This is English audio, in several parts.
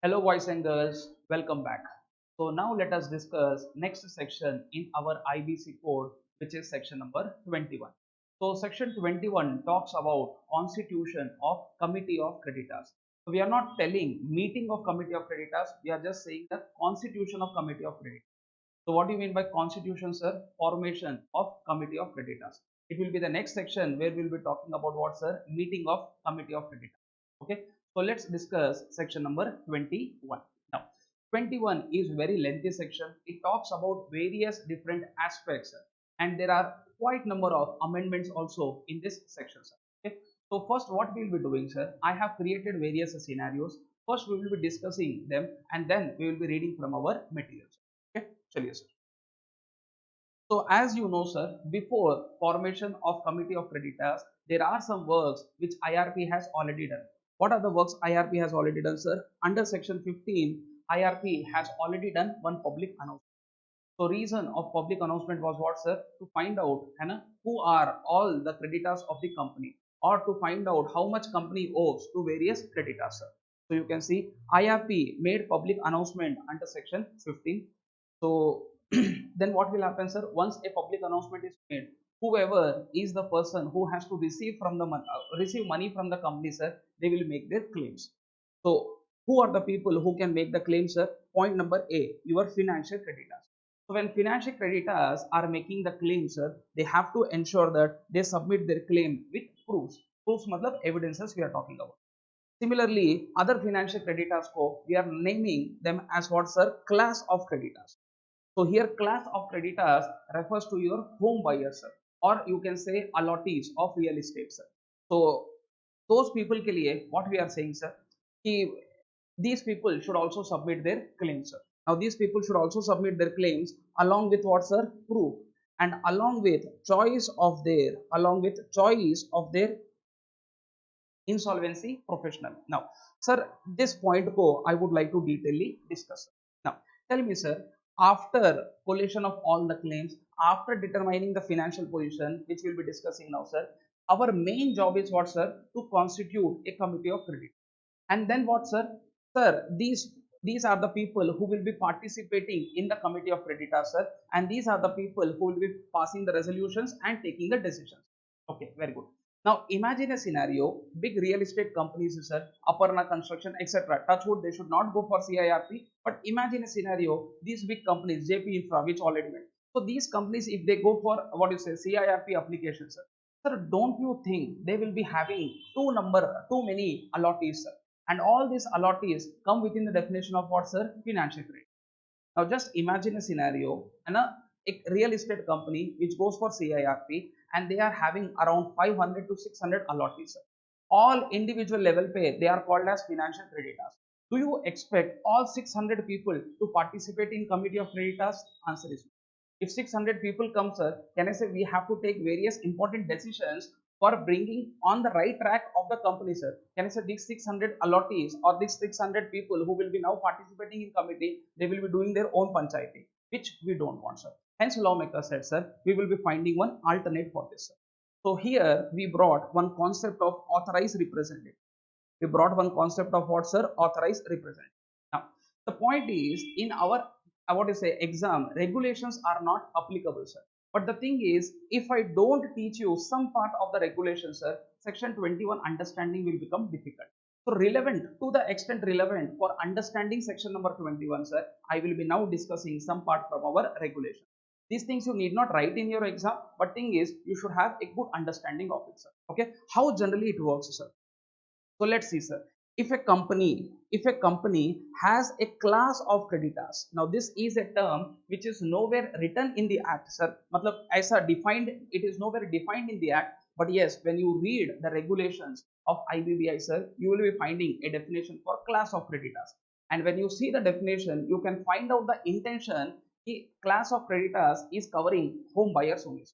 Hello boys and girls, welcome back. So now let us discuss next section in our IBC code, which is section number 21. So section 21 talks about constitution of committee of creditors. So we are not telling meeting of committee of creditors, we are just saying the constitution of committee of creditors. So what do you mean by constitution, sir? Formation of committee of creditors. It will be the next section where we'll be talking about what, sir? Meeting of committee of creditors. Okay. So let's discuss section number 21. Now, 21 is very lengthy section. It talks about various different aspects, sir. And there are quite number of amendments also in this section, sir. Okay. So first, what we'll be doing, sir? I have created various scenarios. First, we will be discussing them, and then we will be reading from our materials. Okay. चलिए sir. So as you know, sir, before formation of committee of creditors, there are some works which IRP has already done. What are the works IRP has already done, sir? Under section 15, IRP has already done one public announcement. So reason of public announcement was what, sir? To find out who are all the creditors of the company, or to find out how much company owes to various creditors, sir. So you can see IRP made public announcement under section 15. So then what will happen, sir? Once a public announcement is made, whoever is the person who has to receive from the receive money from the company, sir, they will make their claims. So who are the people who can make the claims, sir? Point number A, your financial creditors. So when financial creditors are making the claims, sir, they have to ensure that they submit their claim with proofs. Proofs matlab evidences we are talking about. Similarly, other financial creditors ko we are naming them as what, sir? Class of creditors. So here class of creditors refers to your home buyers, sir, or you can say allottees of real estate, sir. So those people के लिए what we are saying, sir, कि these people should also submit their claims, sir. Now these people should also submit their claims along with what, sir? Proof, and along with choice of their insolvency professional. Now, sir, this point ko I would like to detailedly discuss. Now, tell me, sir, after collation of all the claims, after determining the financial position, which we'll be discussing now, sir, our main job is what, sir? To constitute a committee of credit. And then what, sir? Sir, these are the people who will be participating in the committee of creditors, sir, and these are the people who will be passing the resolutions and taking the decisions. Okay, very good. Now imagine a scenario: big real estate companies, sir, Aparna Construction, etc. Touchwood, they should not go for CIRP. But imagine a scenario: these big companies, JP Infra, which already went. So these companies, if they go for what you say CIRP applications, sir, don't you think they will be having too many allottees, sir? And all these allottees come within the definition of what, sir? Financial credit. Now just imagine a scenario and a real estate company which goes for CIRP, and they are having around 500 to 600 allottees, sir. All individual level pay, they are called as financial creditors. Do you expect all 600 people to participate in committee of creditors? Answer is no. If 600 people come, sir, can I say we have to take various important decisions for bringing on the right track of the company, sir? Can I say these 600 allottees or these 600 people who will be now participating in committee, they will be doing their own panchayati, which we don't want, sir. Hence, lawmaker said, sir, we will be finding one alternate for this, sir. So here we brought one concept of authorized representative. We brought one concept of what, sir? Authorized representative. Now, the point is in our what is say exam regulations are not applicable, sir. But the thing is, if I don't teach you some part of the regulations, sir, section 21 understanding will become difficult. So relevant, to the extent relevant for understanding section number 21, sir, I will be now discussing some part from our regulation. These things you need not write in your exam, but thing is you should have a good understanding of it, sir. Okay, how generally it works, sir? So let's see, sir. If a company has a class of creditors, now this is a term which is nowhere written in the act, sir. Matlab aisa defined, it is nowhere defined in the act. But yes, when you read the regulations of IBBI, sir, you will be finding a definition for class of creditors. And when you see the definition, you can find out the intention. Class of creditors is covering home buyers only.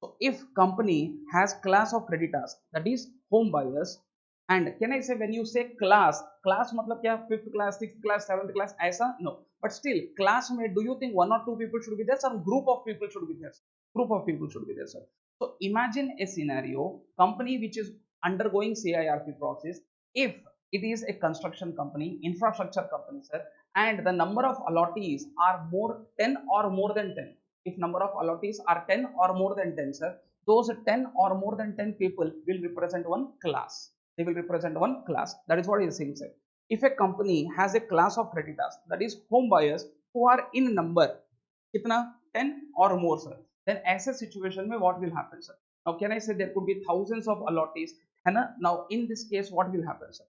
So if company has class of creditors, that is home buyers, and can I say when you say class matlab kya? Fifth class, sixth class, seventh class, aisa? No. But still, class mein, do you think one or two people should be there? Some group of people should be there. Group of people should be there, sir. So imagine a scenario: company which is undergoing CIRP process. If it is a construction company, infrastructure company, sir, and the number of allottees are more 10 or more than 10. If number of allottees are 10 or more than 10, sir, those 10 or more than 10 people will represent one class. They will represent one class. That is what he is saying, sir. If a company has a class of creditors, that is home buyers who are in number, kitna 10 or more, sir, then ऐसे situation में what will happen, sir? Now can I say there could be thousands of allottees, है ना? Now in this case what will happen, sir?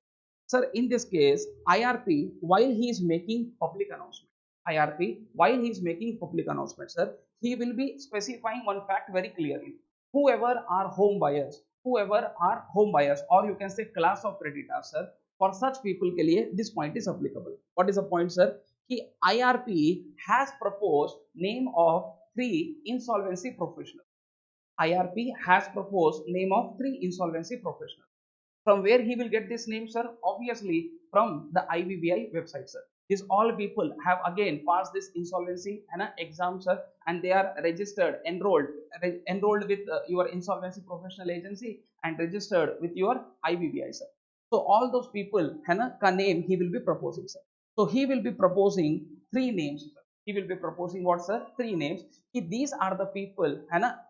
Sir, in this case IRP, while he is making public announcement, IRP, while he is making public announcement, sir, he will be specifying one fact very clearly. Whoever are home buyers, whoever are home buyers, or you can say class of creditors, sir, for such people के लिए this point is applicable. What is the point, sir? कि IRP has proposed name of 3 insolvency professionals. IRP has proposed name of 3 insolvency professionals. From where he will get this name, sir? Obviously from the IBBI website, sir. These all people have again passed this insolvency exam, sir, and they are registered, enrolled with your insolvency professional agency and registered with your IBBI, sir. So all those people ka name he will be proposing, sir. So he will be proposing 3 names, sir. He will be proposing what, sir? 3 names. These are the people,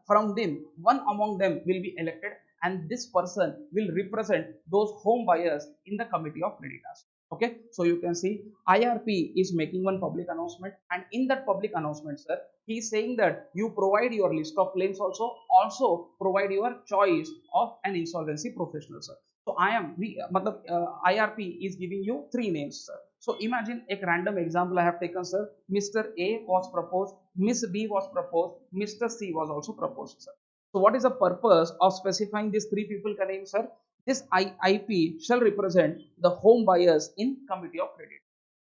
from them one among them will be elected, and this person will represent those home buyers in the committee of creditors. Okay, so you can see IRP is making one public announcement, and in that public announcement, sir, he is saying that you provide your list of claims, also provide your choice of an insolvency professional, sir. So IRP is giving you 3 names, sir. So imagine a random example I have taken, sir. Mr. A was proposed, Miss B was proposed, Mr. C was also proposed, sir. So what is the purpose of specifying these 3 people name, sir? This IP shall represent the home buyers in committee of credit.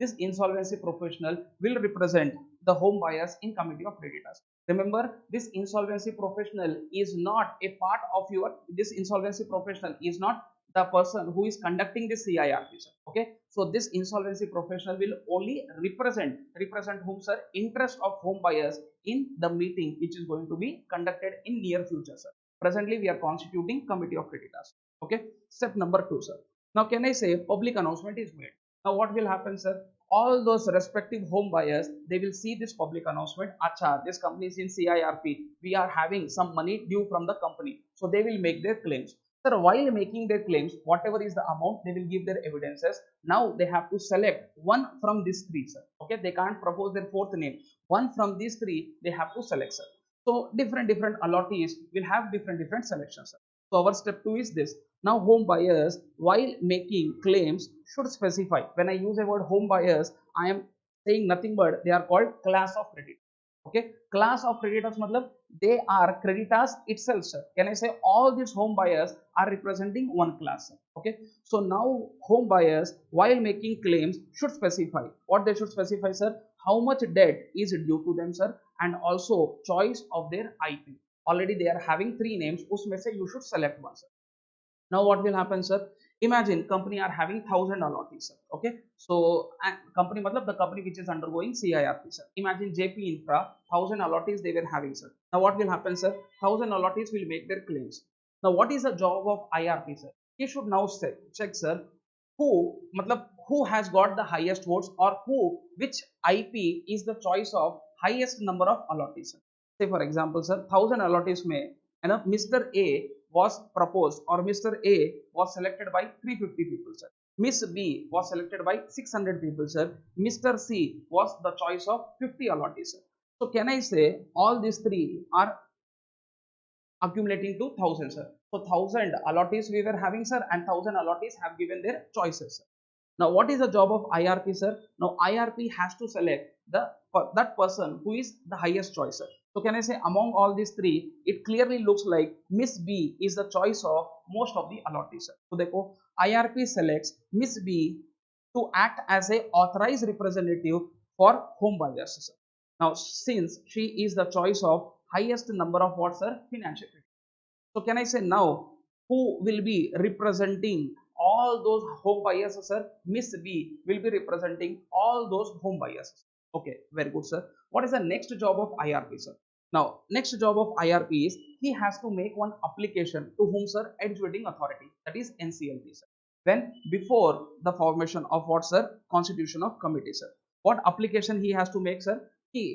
This insolvency professional will represent the home buyers in committee of creditors. Remember, this insolvency professional is not a part of your, this insolvency professional is not the person who is conducting this CIRP, sir. Okay, so this insolvency professional will only represent whom, sir? Interest of home buyers in the meeting which is going to be conducted in near future, sir. Presently we are constituting committee of creditors. Okay, step number 2, sir. Now can I say public announcement is made? Now what will happen, sir? All those respective home buyers, they will see this public announcement. Acha, this company is in CIRP, we are having some money due from the company, so they will make their claims. Sir, while making their claims, whatever is the amount, they will give their evidences. Now they have to select one from these 3, sir. Okay, they can't propose their 4th name. One from these 3 they have to select, sir. So different allottees will have different selections, sir. So our step 2 is this. Now home buyers, while making claims, should specify. When I use a word home buyers, I am saying nothing but they are called class of creditors. Okay, class of creditors matlab they are creditors itself, sir. Can I say all these home buyers are representing one class, sir? Okay, so now home buyers, while making claims, should specify. What they should specify, sir? How much debt is due to them, sir, and also choice of their IP. Already they are having 3 names. Usme se you should select one, sir. Now what will happen, sir? Imagine company are having 1000 allottees, sir. Okay, so company matlab the company which is undergoing CIRP, sir. Imagine JP Infra 1000 allottees they were having, sir. Now what will happen, sir? 1000 allottees will make their claims. Now what is the job of IRP, sir? He should now check, sir, who has got the highest votes, or which IP is the choice of highest number of allottees, sir. Say for example, sir, 1000 allottees में Mr. A was proposed, or Mr. A was selected by 350 people, sir. Miss B was selected by 600 people, sir. Mr. C was the choice of 50 allottees, sir. So can I say all these 3 are accumulating to 1000, sir? So 1000 allottees we were having, sir, and 1000 allottees have given their choices, sir. Now what is the job of IRP, sir? Now IRP has to select that person who is the highest choice, sir. So can I say among all these 3, it clearly looks like Miss B is the choice of most of the allottees, sir. So देखो IRP selects Miss B to act as a authorized representative for home buyers, sir. Now since she is the choice of highest number of what, sir? Financial credit. So can I say now who will be representing all those home buyers, sir? Miss B will be representing all those home buyers. Okay, very good, sir. What is the next job of IRP, sir? Now, next job of IRP is he has to make one application to whom, sir? Adjudicating authority, that is NCLT, sir. when before the formation of what, sir? Constitution of committee, sir. What application he has to make, sir? He,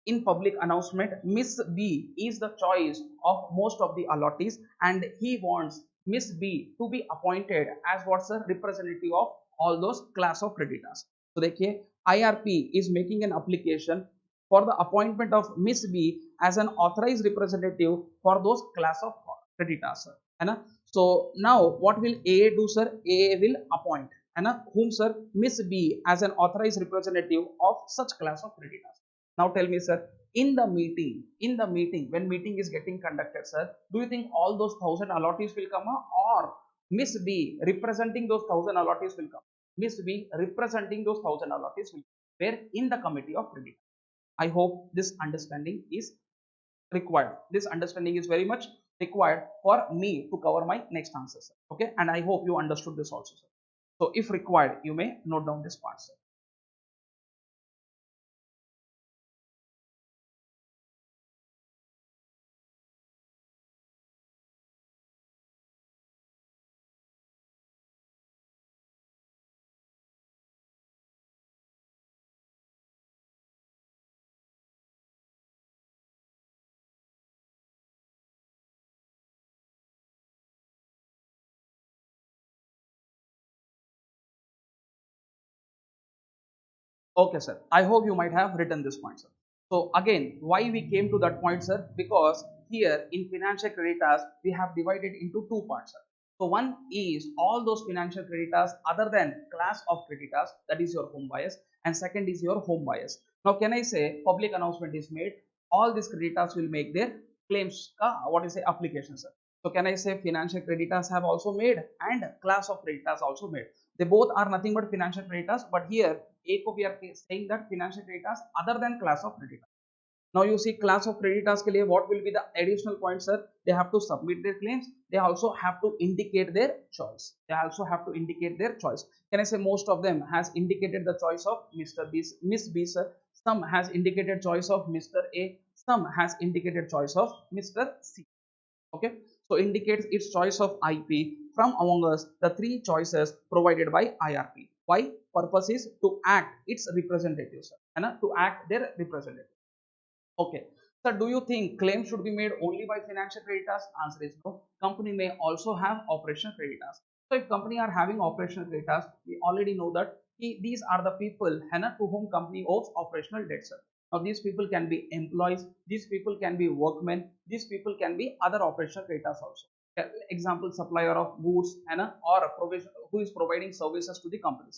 in public announcement, Miss B is the choice of most of the allottees, and he wants Miss B to be appointed as what's a representative of all those class of creditors. So देखिए, IRP is making an application for the appointment of Miss B as an authorized representative for those class of creditors, है ना? So now what will AA do, sir? AA will appoint, है ना, whom, sir? Miss B as an authorized representative of such class of creditors. Now tell me, sir, in the meeting, when meeting is getting conducted, sir, do you think all those 1,000 allottees will come, or Miss B representing those 1,000 allottees will come? Miss B representing those 1,000 allottees will come where? In the committee of creditors. I hope this understanding is required. This understanding is very much required for me to cover my next answer, sir. Okay, and I hope you understood this also, sir. So if required, you may note down this part, sir. Okay, sir. I hope you might have written this point, sir. So again, why we came to that point, sir? Because here in financial creditors, we have divided into two parts, sir. So one is all those financial creditors other than class of creditors, that is your home bias, and second is your home bias. Now, can I say public announcement is made? All these creditors will make their claims, what is the application, sir? So can I say financial creditors have also made and class of creditors also made? They both are nothing but financial creditors, but here एक को we are saying that financial creditors other than class of creditors. Now you see class of creditors के लिए what will be the additional points, sir? They have to submit their claims. They also have to indicate their choice. They also have to indicate their choice. Can I say most of them has indicated the choice of Mr. B, Miss B, sir? Some has indicated choice of Mr. A. Some has indicated choice of Mr. C. Okay, so indicates its choice of IP from among us the three choices provided by IRP. Why? Purpose is to act its representatives, and to act their representative. Okay, so do you think claims should be made only by financial creditors? Answer is no. Company may also have operational creditors. So if company are having operational creditors, we already know that these are the people, Hannah, to whom company owes operational debts. Now these people can be employees, these people can be workmen, these people can be other operational creditors also. Example, supplier of goods, Hannah, or a provision who is providing services to the company.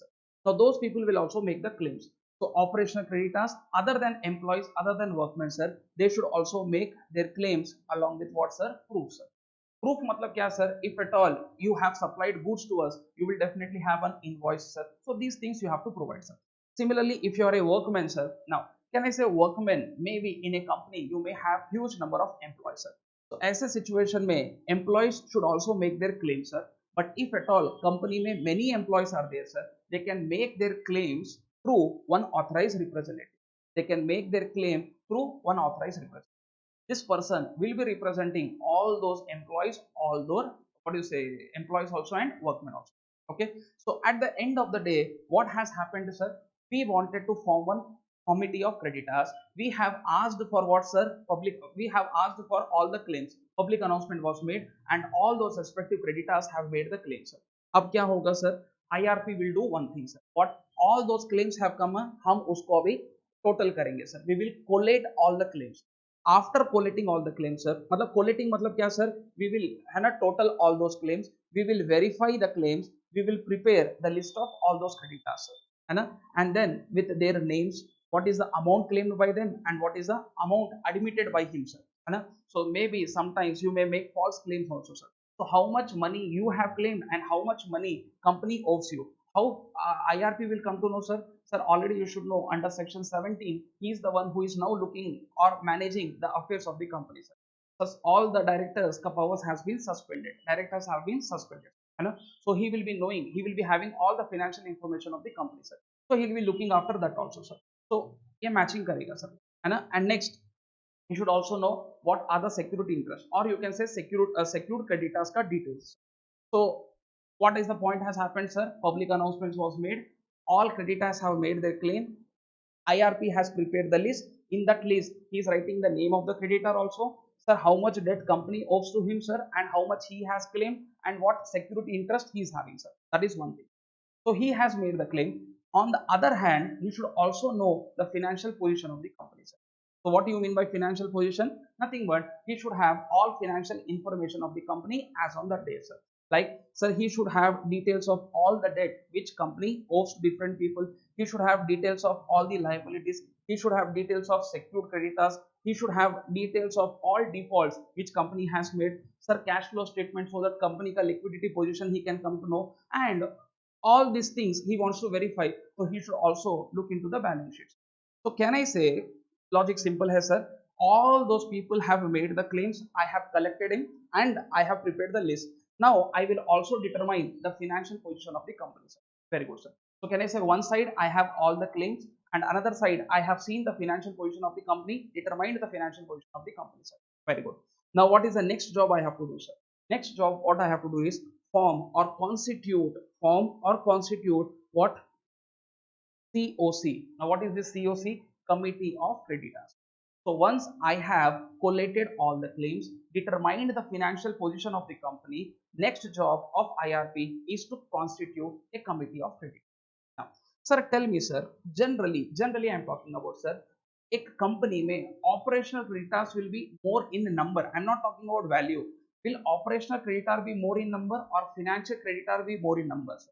Now those people will also make the claims. So operational creditors other than employees, other than workmen, sir, they should also make their claims along with what, sir? Proof, sir. Proof matlab kya, sir? If at all you have supplied goods to us, you will definitely have an invoice, sir. So these things you have to provide, sir. Similarly, if you are a workman, sir, now can I say workman? Maybe in a company you may have huge number of employees, sir. So as a situation may employees should also make their claims, sir. But if at all company may many employees are there, sir, they can make their claims through one authorized representative. They can make their claim through one authorized representative. This person will be representing all those employees, all those, what do you say, employees also and workmen also. Okay. So at the end of the day, what has happened, sir? We wanted to form one committee of creditors. We have asked for what, sir? Public. We have asked for all the claims. Public announcement was made, and all those respective creditors have made the claims, sir. अब क्या होगा, sir? IRP will do one thing, sir. What all those claims have come, हम उसको अभी total करेंगे, sir. We will collate all the claims. After collating all the claims, sir, मतलब collating मतलब क्या, sir? We will है ना total all those claims. We will verify the claims. We will prepare the list of all those creditors, sir, है ना? And then with their names, what is the amount claimed by them and what is the amount admitted by him, sir, है ना? So maybe sometimes you may make false claims also, sir. So how much money you have claimed and how much money company owes you? How IRP will come to know, sir? Sir, already you should know under section 17, he is the one who is now looking or managing the affairs of the company, sir. Thus, all the directors' powers has been suspended. Directors have been suspended. You know? So he will be knowing, he will be having all the financial information of the company, sir. So he will be looking after that also, sir. So ये matching करेगा, sir. है ना? And next, you should also know what are the security interests, or you can say secured creditors का details. So What is the point has happened, sir? Public announcements was made. All creditors have made their claim. IRP has prepared the list. In that list, he is writing the name of the creditor also. Sir, how much debt company owes to him, sir, and how much he has claimed, and what security interest he is having, sir. That is one thing. So he has made the claim. On the other hand, he should also know the financial position of the company, sir. So what do you mean by financial position? Nothing but he should have all financial information of the company as on the day, sir. Like, sir, he should have details of all the debt which company owes to different people. He should have details of all the liabilities. He should have details of secured creditors. He should have details of all defaults which company has made. Sir, cash flow statement so that company ka liquidity position he can come to know, and all these things he wants to verify, so he should also look into the balance sheets. So can I say, logic simple hai, sir, all those people have made the claims, I have collected him, and I have prepared the list. Now I will also determine the financial position of the company, sir. Very good, sir. So can I say, one side I have all the claims, and another side I have seen the financial position of the company, determined the financial position of the company, sir. Very good. Now what is the next job I have to do, sir? Next job what I have to do is form or constitute what? COC. Now what is this COC? Committee of Creditors. So once I have collated all the claims, determined the financial position of the company, next job of IRP is to constitute a committee of creditors. Now, sir, tell me, sir, generally I am talking about, sir, एक company में operational creditors will be more in number. I am not talking about value. Will operational creditor be more in number or financial creditor be more in numbers?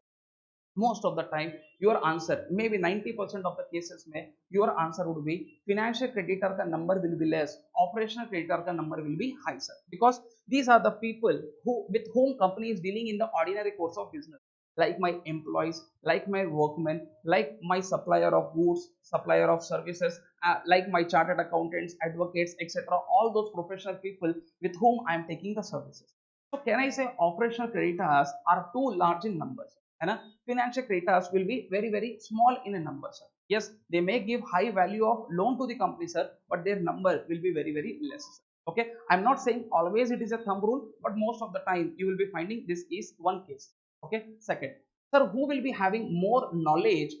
Most of the time your answer, maybe 90% of the cases mein your answer would be financial creditor ka number will be less, operational creditor ka number will be high, sir, because these are the people who with whom company is dealing in the ordinary course of business, like my employees, like my workmen, like my supplier of goods, supplier of services, like my chartered accountants, advocates, etc., all those professional people with whom I am taking the services. So can I say operational creditors are too large in numbers, and financial creditors will be very very small in a number, sir. Yes, they may give high value of loan to the company, sir, but their number will be very very less, sir. Okay, I'm not saying always it is a thumb rule, but most of the time you will be finding this is one case. Okay, second, sir, who will be having more knowledge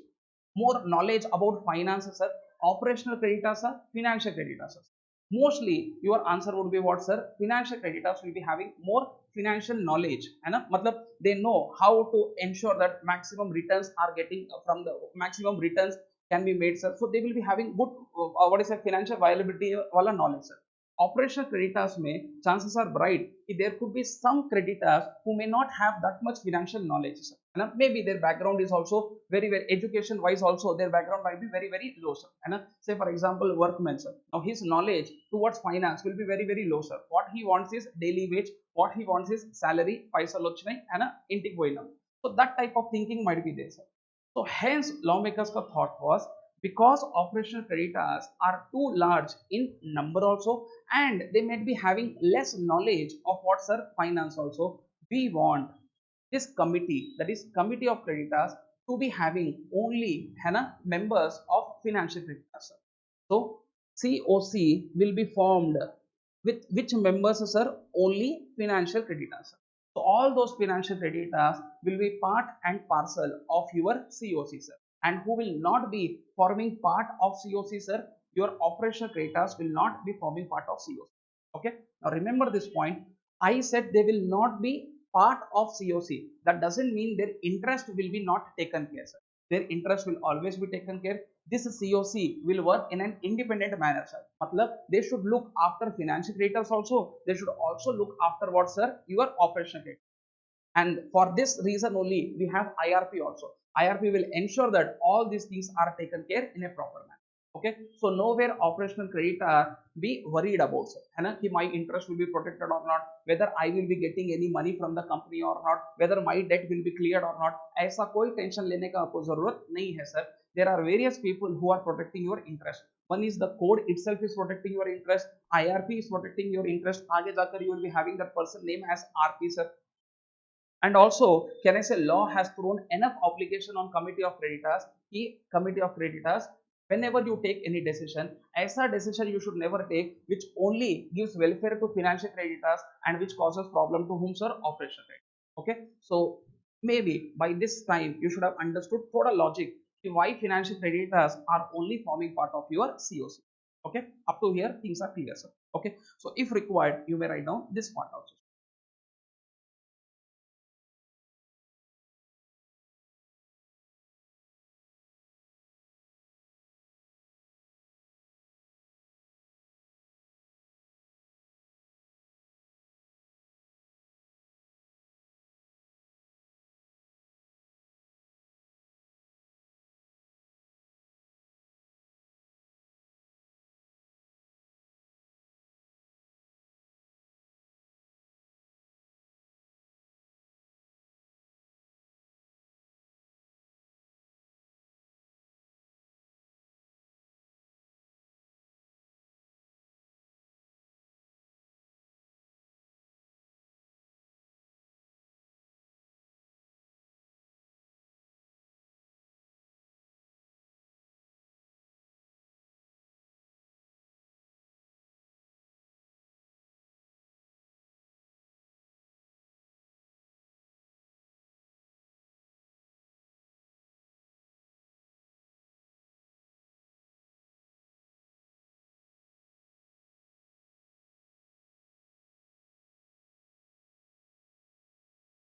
about finances, sir? Operational creditors, sir, financial creditors, sir? Mostly your answer would be what, sir? Financial creditors will be having more financial knowledge, है ना? मतलब they know how to ensure that maximum returns are getting from the maximum returns can be made, sir. So they will be having good what is a financial viability वाला knowledge, sir. Operational creditors में chances are bright कि there could be some creditors who may not have that much financial knowledge, sir. है ना? Maybe their background is also very very education wise also their background might be very very low, sir. है ना? Say for example workman, sir. Now his knowledge towards finance will be very very low, sir. What he wants is daily wage, what he wants is salary, paisa lochne, है ना? Intik boina. So that type of thinking might be there, sir. So hence lawmakers का thought was, because operational creditors are too large in number also, and they may be having less knowledge of what, sir, finance also, we want this committee, that is committee of creditors, to be having only है ना members of financial creditors, sir. So COC will be formed with which members, sir? Only financial creditors. So all those financial creditors will be part and parcel of your COC, sir. And who will not be forming part of COC, sir? Your operational creditors will not be forming part of COC. Okay. Now remember this point. I said they will not be part of COC. That doesn't mean their interest will be not taken care, sir. Their interest will always be taken care. This COC will work in an independent manner, sir. मतलब they should look after financial creditors also. They should also look after what, sir? Your operational creditors. And for this reason only we have IRP also. IRP will ensure that all these things are taken care in a proper manner. Okay, so nowhere operational creditor be worried about, sir, है ना, कि my interest will be protected or not, whether I will be getting any money from the company or not, whether my debt will be cleared or not. ऐसा कोई tension लेने का आपको जरूरत नहीं है, sir. There are various people who are protecting your interest. One is the code itself is protecting your interest, IRP is protecting your interest. आगे जाकर you will be having that person name as RP, sir. And also, can I say, law has thrown enough obligation on committee of creditors कि committee of creditors, whenever you take any decision, ऐसा decision you should never take which only gives welfare to financial creditors and which causes problem to whom, sir? Operational creditors. Okay, so maybe by this time you should have understood thoda logic why financial creditors are only forming part of your COC. Okay, up to here things are clear, sir. Okay, so if required you may write down this part also.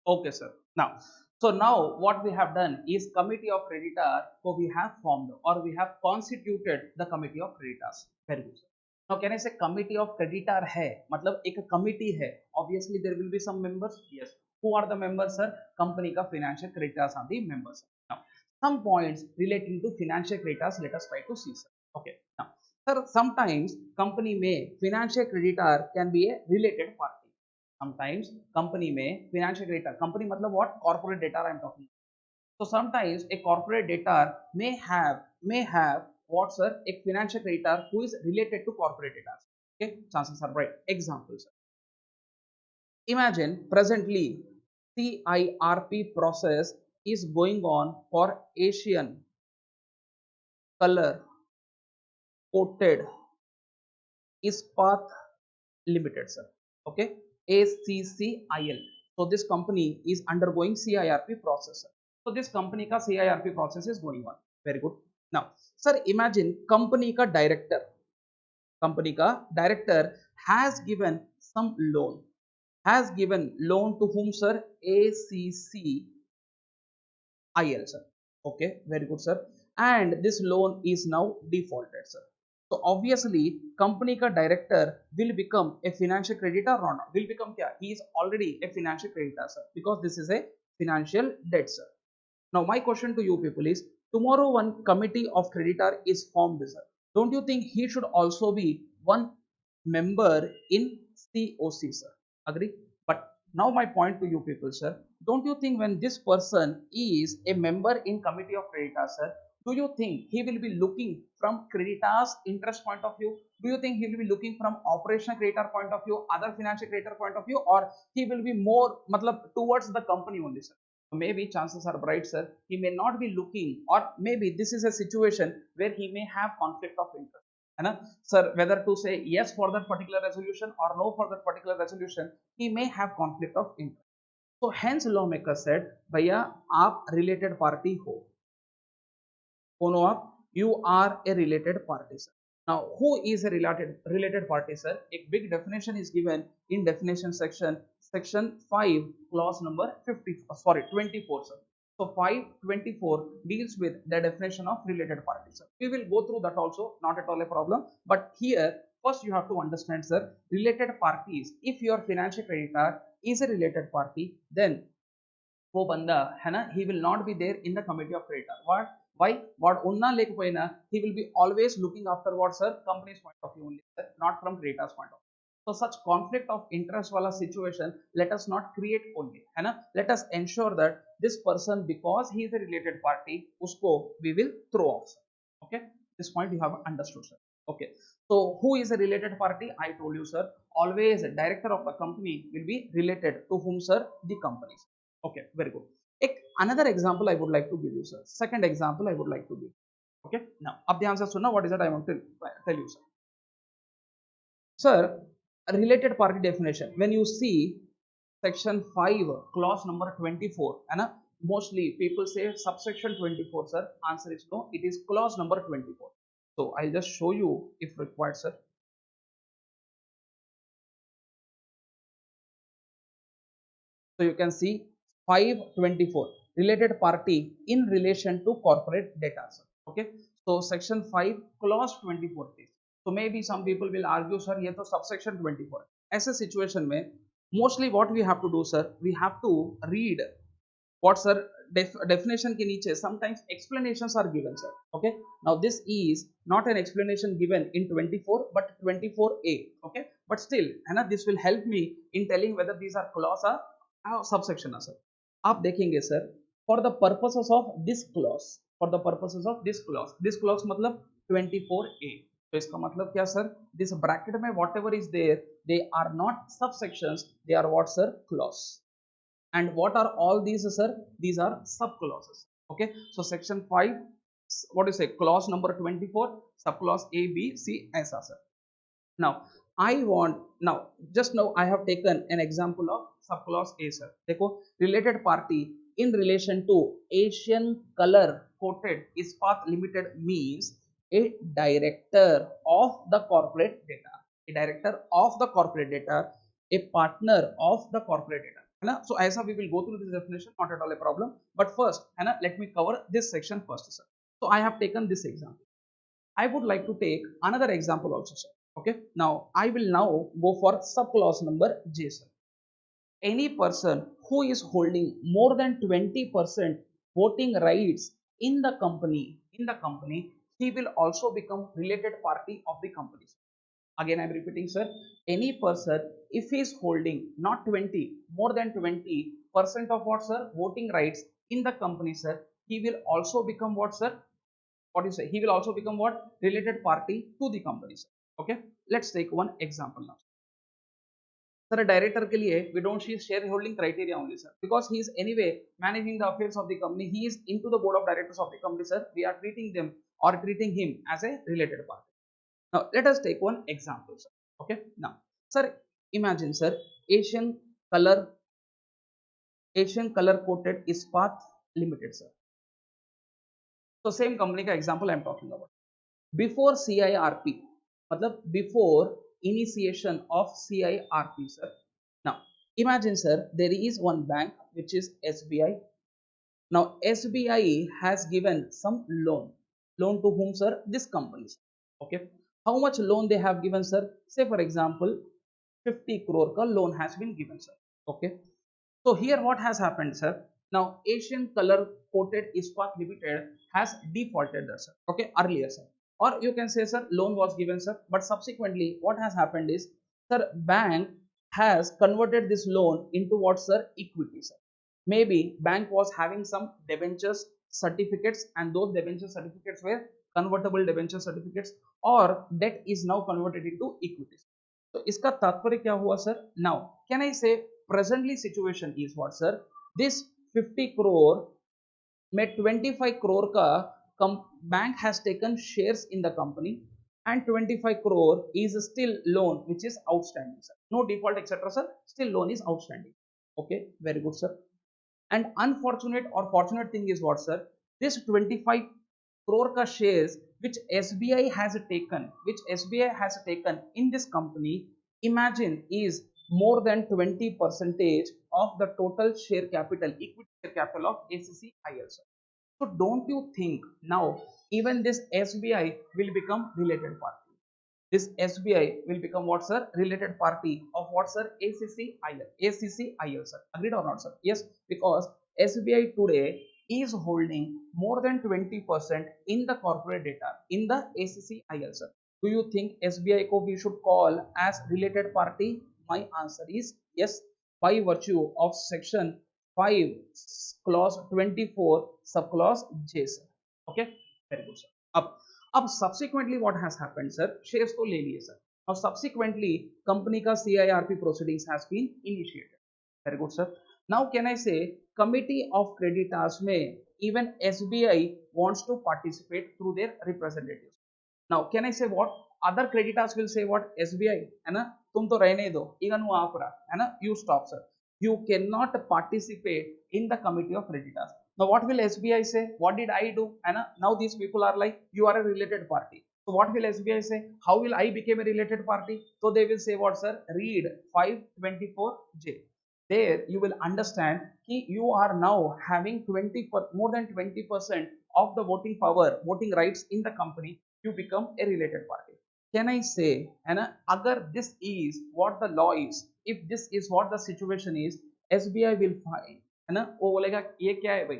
Okay, sir. Now, so now what we have done is committee of creditor. So we have formed or we have constituted the committee of creditors. Very good, sir. Now, can I say committee of creditor है मतलब एक committee है. Obviously, there will be some members. Yes. Who are the members, sir? Company का financial creditors are the members. Now, some points relating to financial creditors. Let us try to see, sir. Okay. Now, sir, sometimes company में financial creditor can be a related party. Sometimes company में financial data company मतलब what corporate data I am talking. So sometimes a corporate data may have what, sir, a financial creditor who is related to corporate data. Okay, chances are right. Examples, imagine presently CIRP process is going on for Asian Color Coated Ispat Limited, sir. Okay, ACCIL. So this company is undergoing CIRP process. So this company का CIRP process is going on. Very good. Now, sir, imagine company का director has given some loan. Has given loan to whom, sir? ACCIL, sir. Okay, very good, sir. And this loan is now defaulted, sir. So obviously company का director will become a financial creditor or not? Will become क्या? He is already a financial creditor, sir, because this is a financial debt, sir. Now my question to you people is, tomorrow one committee of creditor is formed, sir. Don't you think he should also be one member in COC, sir? Agree? But now my point to you people, sir, don't you think when this person is a member in committee of creditors, sir, do you think he will be looking from creditors interest point of view? Do you think he will be looking from operational creditor point of view, other financial creditor point of view, or he will be more matlab towards the company only, sir? Maybe chances are bright, sir, he may not be looking, or maybe this is a situation where he may have conflict of interest, है ना sir, whether to say yes for that particular resolution or no for that particular resolution, he may have conflict of interest. So hence lawmaker said, भैया आप related party हो, कौन हो आप? You are a related party, sir. Now who is a related party, sir? A big definition is given in definition section 5 clause number 50, sorry 24, sir. So 524 deals with the definition of related party, sir. We will go through that also, not at all a problem. But here first you have to understand, sir, related parties. If your financial creditor is a related party, then वो बंदा है ना, he will not be there in the committee of creditor. What? Why? What उन्ना लेకపోయినా he will be always looking after what, sir? Company's point of view only, sir, not from creditor's point of view. So such conflict of interest वाला situation let us not create only, है ना? Let us ensure that this person, because he is a related party, उसको we will throw off, sir. Okay, this point you have understood, sir. Okay, so who is a related party? I told you, sir, always director of the company will be related to whom, sir? The companies. Okay, very good. Another example I would like to give you, sir. Second example I would like to give. Okay, now अब ध्यान से सुनना, what is that I want to tell you, sir. Sir, a related party definition. When you see section 5 clause number 24, है ना, mostly people say subsection 24, sir. Answer is no, it is clause number 24. So I'll just show you if required, sir. So you can see 524, related party in relation to corporate data, sir. Okay, so section 5 clause 24 is. So maybe some people will argue, sir, ये तो subsection 24 है. ऐसे situation में mostly what we have to do, sir, we have to read what, sir, definition के नीचे sometimes explanations are given, sir. Okay, now this is not an explanation given in 24 but 24a. Okay, but still है ना, this will help me in telling whether these are clause or subsection है, sir. आप देखेंगे, sir, for the purposes of this clause, for the purposes of this clause मतलब 24a. तो इसका मतलब क्या, सर, this bracket में whatever is there, they are not subsections, they are what, sir, clause. And what are all these, sir? These are subclauses. Okay, so section 5, what do you say, clause number 24, subclause a, b, c, ऐसा, sir. Now I want, now just now I have taken an example of subclause a, sir. देखो, related party in relation to Asian Color Coated Ispat Limited means a director of the corporate data, a director of the corporate data, a partner of the corporate data, है ना. So ऐसा we will go through this definition, not at all a problem. But first, है ना, let me cover this section first, sir. So I have taken this example. I would like to take another example also, sir. Okay, now I will now go for subclause number J, sir. Any person who is holding more than 20% voting rights in the company, he will also become related party of the company. Again, I'm repeating, sir. Any person, if he is holding not 20, more than 20% of what, sir, voting rights in the company, sir, he will also become what, sir? What do you say? He will also become what? Related party to the company, sir. Okay. Let's take one example now. Sir, a director के लिए we don't see shareholding criteria only, sir, because he is anyway managing the affairs of the company. He is into the board of directors of the company, sir. We are treating them or treating him as a related party. Now let us take one example, sir. Okay. Now, sir, imagine, sir, Asian Color Coated Ispat Limited, sir. So same company का example I am talking about. Before CIRP, मतलब before initiation of CIRP, sir. Now imagine, sir, there is one bank which is SBI. Now SBI has given some loan to whom, sir? This company. Okay, how much loan they have given, sir? Say for example 50 crore ka loan has been given, sir. Okay, so here what has happened, sir? Now Asian Color Coated Ispat Limited has defaulted, sir. Okay, earlier, sir. Or you can say, sir, loan was given, sir, but subsequently what has happened is, sir, bank has converted this loan into what, sir? Equity, sir. Maybe bank was having some debentures certificates and those debenture certificates were convertible debenture certificates, or debt is now converted into equity. तो इसका तात्पर्य क्या हुआ, sir? Now can I say presently situation is what, sir? This 50 crore में 25 crore का bank has taken shares in the company and 25 crore is still loan which is outstanding, sir. No default etc, sir, still loan is outstanding. Okay, very good, sir. And unfortunate or fortunate thing is what, sir? This 25 crore ka shares which SBI has taken in this company, imagine, is more than 20% of the total share capital, equity share capital of ACCIL, sir. So don't you think now even this SBI will become related party? This SBI will become what, sir? Related party of what, sir? ACCIL, sir. Agreed or not, sir? Yes, because SBI today is holding more than 20% in the corporate data in the ACCIL, sir. Do you think SBI ko we should call as related party? My answer is yes, by virtue of section 5 clause 24 subclause J, sir. Okay, very good, sir. अब subsequently what has happened, sir? Shares तो ले लिए, sir. Now subsequently company का CIRP proceedings has been initiated. Very good, sir. Now can I say committee of creditors में even SBI wants to participate through their representatives. Now can I say what? Other creditors will say what? SBI है ना, तुम तो रहने दो, eigen वो आप रहा है ना, you stop, sir. you cannot participate in the committee of creditors. Now what will SBI say? What did I do? And now these people are like, you are a related party. So what will SBI say? How will I become a related party? So they will say what, sir? Read 524J. There you will understand that you are now having more than 20% of the voting power, voting rights in the company. You become a related party. Can I say, and agar this is what the law is, if this is what the situation is, SBI will find, है ना, वो बोलेगा ये क्या है भाई?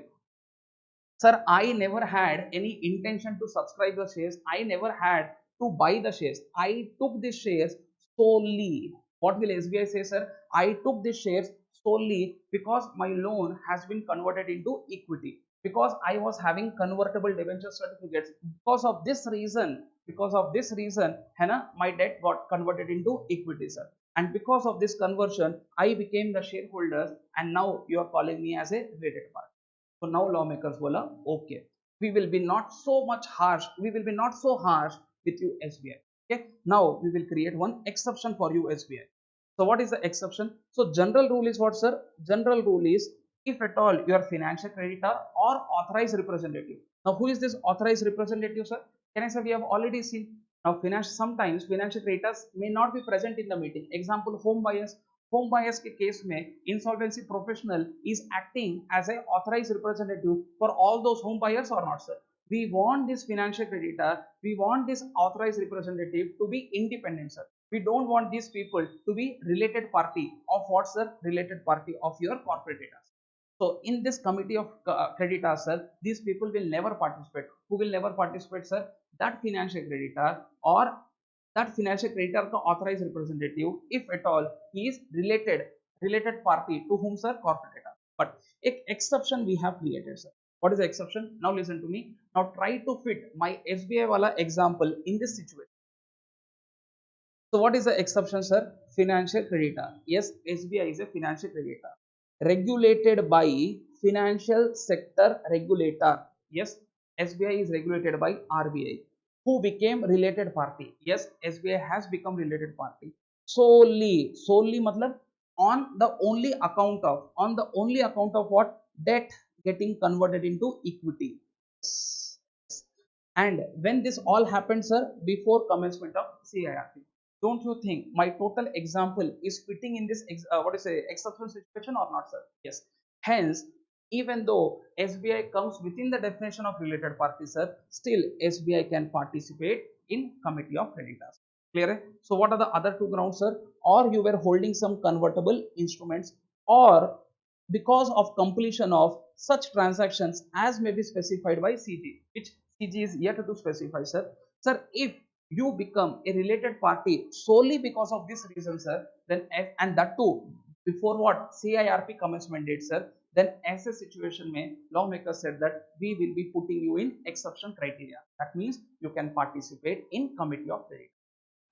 Sir, I never had any intention to subscribe the shares. I never had to buy the shares. I took the shares solely. What will SBI say, sir? I took the shares solely because my loan has been converted into equity. Because I was having convertible debenture certificates. Because of this reason, Hannah, my debt got converted into equity, sir. And because of this conversion, I became the shareholders, and now you are calling me as a related party. So now lawmakers bola, okay, we will be not so much harsh, we will be not so harsh with you SBI. Okay, now we will create one exception for you SBI. So what is the exception? So general rule is what, sir? General rule is, if at all you are financial creditor or authorized representative. Now who is this authorized representative, sir? Can I say we have already seen. Now sometimes financial creditors may not be present in the meeting. Example, home buyers. Home buyers के case में insolvency professional is acting as a authorised representative for all those home buyers और not, sir. We want this financial creditor, we want this authorized representative to be independent, sir. We don't want these people to be related party of what, sir? Related party of your corporate data. So in this committee of creditors, sir, these people will never participate. Who will never participate, sir? That financial creditor or that financial creditor का authorized representative, if at all he is related party to whom, sir? Corporate data. But एक exception we have created, sir. What is the exception? Now listen to me. Now try to fit my SBI wala example in this situation. So what is the exception, sir? Financial creditor. Yes, SBI is a financial creditor regulated by financial sector regulator. Yes, SBI is regulated by RBI. Who became related party? Yes, SBI has become related party solely matlab on the only account of what? Debt getting converted into equity. And when this all happened, sir, before commencement of CIRP. Don't you think my total example is fitting in this exception situation or not, sir? Yes. Hence, even though SBI comes within the definition of related party, sir, still SBI can participate in committee of creditors. Clear? So what are the other two grounds, sir? Or you were holding some convertible instruments, or because of completion of such transactions as may be specified by CG, which CG is yet to specify, sir. Sir, if you become a related party solely because of this reason, sir, then and that too before what? CIRP commencement date, sir, then as a situation may lawmakers said that we will be putting you in exception criteria. That means you can participate in committee of credit.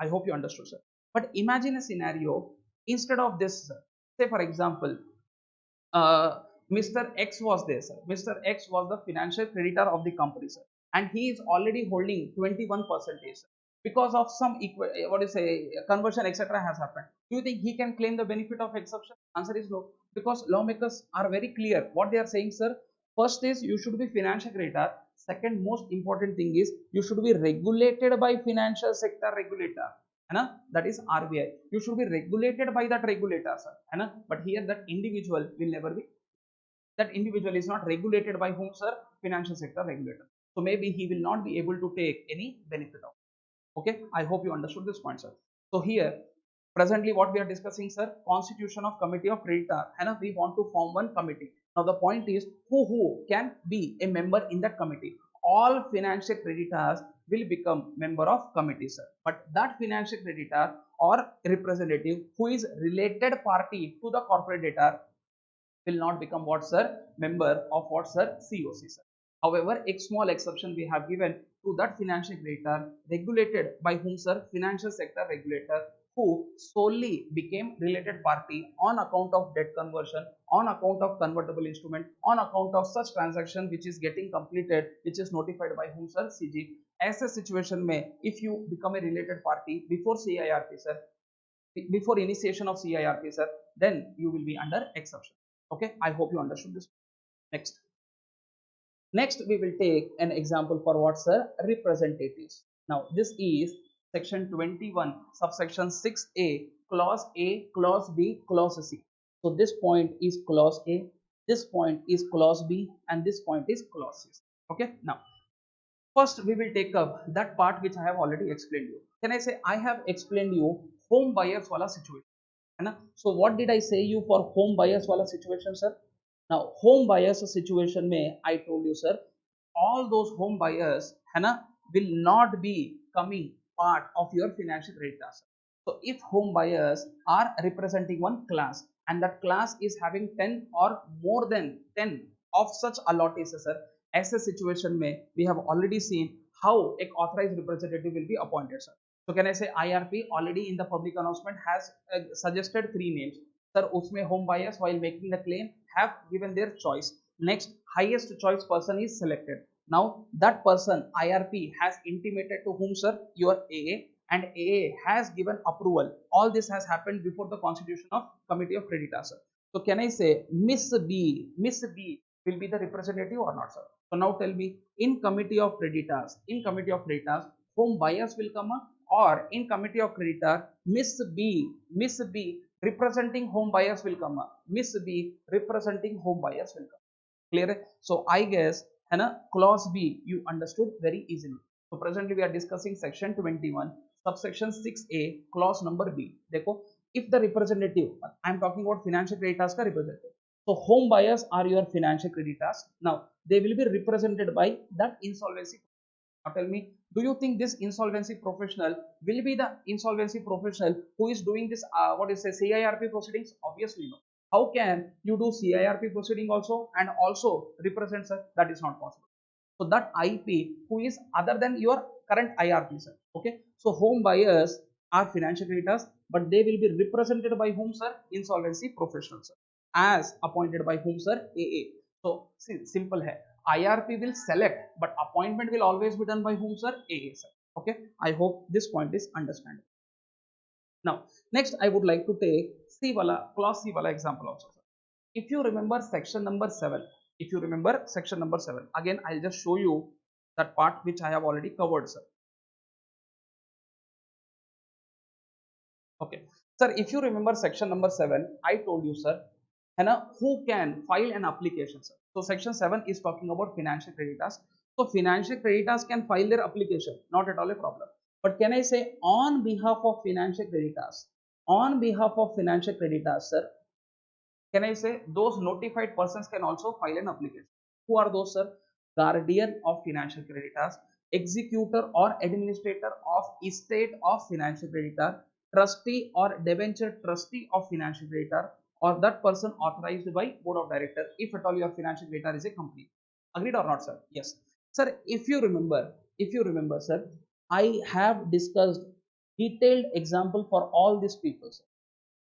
I hope you understood, sir. But imagine a scenario instead of this, sir. Say for example, Mr. X was there, sir. Mr. X was the financial creditor of the company, sir, and he is already holding 21%, because of some conversion, etc. has happened. Do you think he can claim the benefit of exception? Answer is no, because lawmakers are very clear what they are saying, sir. First is you should be financial creditor. Second most important thing is you should be regulated by financial sector regulator. That is RBI. You should be regulated by that regulator, sir. But here that individual will never be. That individual is not regulated by whom, sir? Financial sector regulator. So maybe he will not be able to take any benefit of. Okay, I hope you understood this point, sir. So here, presently what we are discussing, sir, constitution of committee of creditor, and we want to form one committee. Now the point is who can be a member in that committee. All financial creditors will become member of committee, sir. But that financial creditor or representative who is related party to the corporate debtor will not become what, sir? Member of what, sir? COC, sir. However, a small exception we have given to that financial creditor regulated by whom, sir? Financial sector regulator, who solely became related party on account of debt conversion, on account of convertible instrument, on account of such transaction which is getting completed, which is notified by whom, sir? CG. As a situation may, if you become a related party before CIRP, sir, before initiation of CIRP, sir, then you will be under exception. Okay, I hope you understood this. Next. Next, we will take an example for what, sir? Representatives. Now, this is section 21, subsection 6A, clause A, clause B, clause C. So, this point is clause A, this point is clause B, and this point is clause C. Okay, now, first we will take up that part which I have already explained you. Can I say I have explained you home buyers wala situation? है ना? So what did I say you for home buyers wala situation, sir? Now home buyers situation में I told you, sir, all those home buyers है ना will not be coming part of your financial credit task. So if home buyers are representing one class and that class is having 10 or more than 10 of such allottees, sir, ऐसे situation में we have already seen how a authorized representative will be appointed, sir. So can I say IRP already in the public announcement has suggested 3 names, sir. उसमें home buyers while making the claim have given their choice. Next, highest choice person is selected. Now that person IRP has intimated to whom, sir? Your AA, and AA has given approval. All this has happened before the constitution of Committee of Creditors, sir. So can I say Miss B will be the representative or not, sir? So now tell me, in Committee of Creditors, home buyers will come up, or in Committee of Creditor, Miss B representing home buyers will come up. Miss B representing home buyers will come. Clear? So I guess है ना clause B you understood very easily. So presently we are discussing section 21, subsection 6A, clause number B. देखो, if the representative, I am talking about financial creditors का representative. So home buyers are your financial creditors. Now they will be represented by that insolvency. Now tell me, do you think this insolvency professional will be the insolvency professional who is doing this what is say CIRP proceedings? Obviously no. How can you do CIRP proceeding also and also represent, sir? That is not possible. So that IP who is other than your current IRP, sir. Okay. So home buyers are financial creditors, but they will be represented by whom, sir? Insolvency professionals, sir. As appointed by whom, sir? AA. So simple hai. IRP will select, but appointment will always be done by whom, sir? AA, sir. Okay. I hope this point is understandable. Now, next I would like to take C wala, clause C wala example also, sir. If you remember section number 7, again I'll just show you that part which I have already covered, sir. Okay, sir, if you remember section number 7, I told you, sir, है ना, who can file an application, sir. So section 7 is talking about financial creditors. So financial creditors can file their application, not at all a problem. But can I say on behalf of financial creditors, sir, can I say those notified persons can also file an application? Who are those, sir? Guardian of financial creditors, executor or administrator of estate of financial creditor, trustee or debenture trustee of financial creditor, or that person authorized by board of director, if at all your financial creditor is a company. Agreed or not, sir? Yes. Sir, if you remember, sir, I have discussed detailed example for all these people, sir.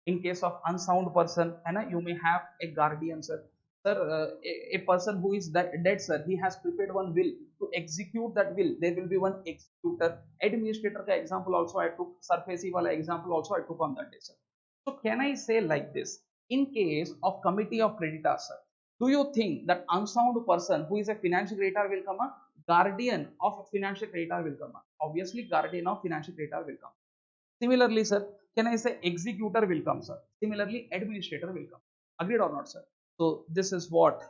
In case of unsound person, you may have a guardian, sir. Sir, a person who is dead, sir, he has prepared one will. To execute that will, there will be one executor. Administrator ka example also I took, surface wala example also I took on that day, sir. So can I say like this, in case of committee of creditors, sir, do you think that unsound person who is a financial creditor will come up? Guardian of financial creditor will come up. Obviously guardian of financial creditor will come. Similarly, sir, can I say executor will come, sir? Similarly, administrator will come. Agreed or not, sir? So this is what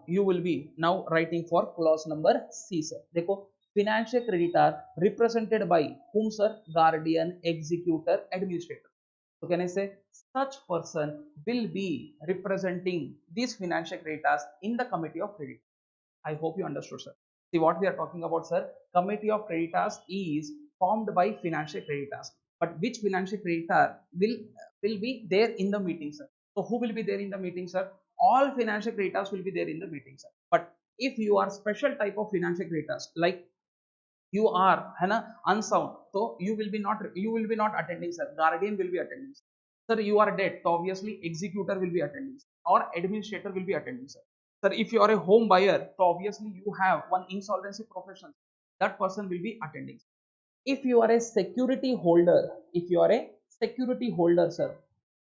you will be now writing for clause number C, sir. देखो, financial creditor represented by whom, sir? Guardian, executor, administrator. So can I say such person will be representing these financial creditors in the committee of credit? I hope you understood, sir. See what we are talking about, sir. Committee of creditors is formed by financial creditors. But which financial creditor will be there in the meeting, sir? So who will be there in the meeting, sir? All financial creditors will be there in the meeting, sir. But if you are special type of financial creditors, like you are unsound, so you will be not attending, sir. Guardian will be attending, sir. You are dead, so obviously executor will be attending, or administrator will be attending, sir. Sir, if you are a home buyer, so obviously you have one insolvency professional. That person will be attending. If you are a security holder, if you are a security holder, sir,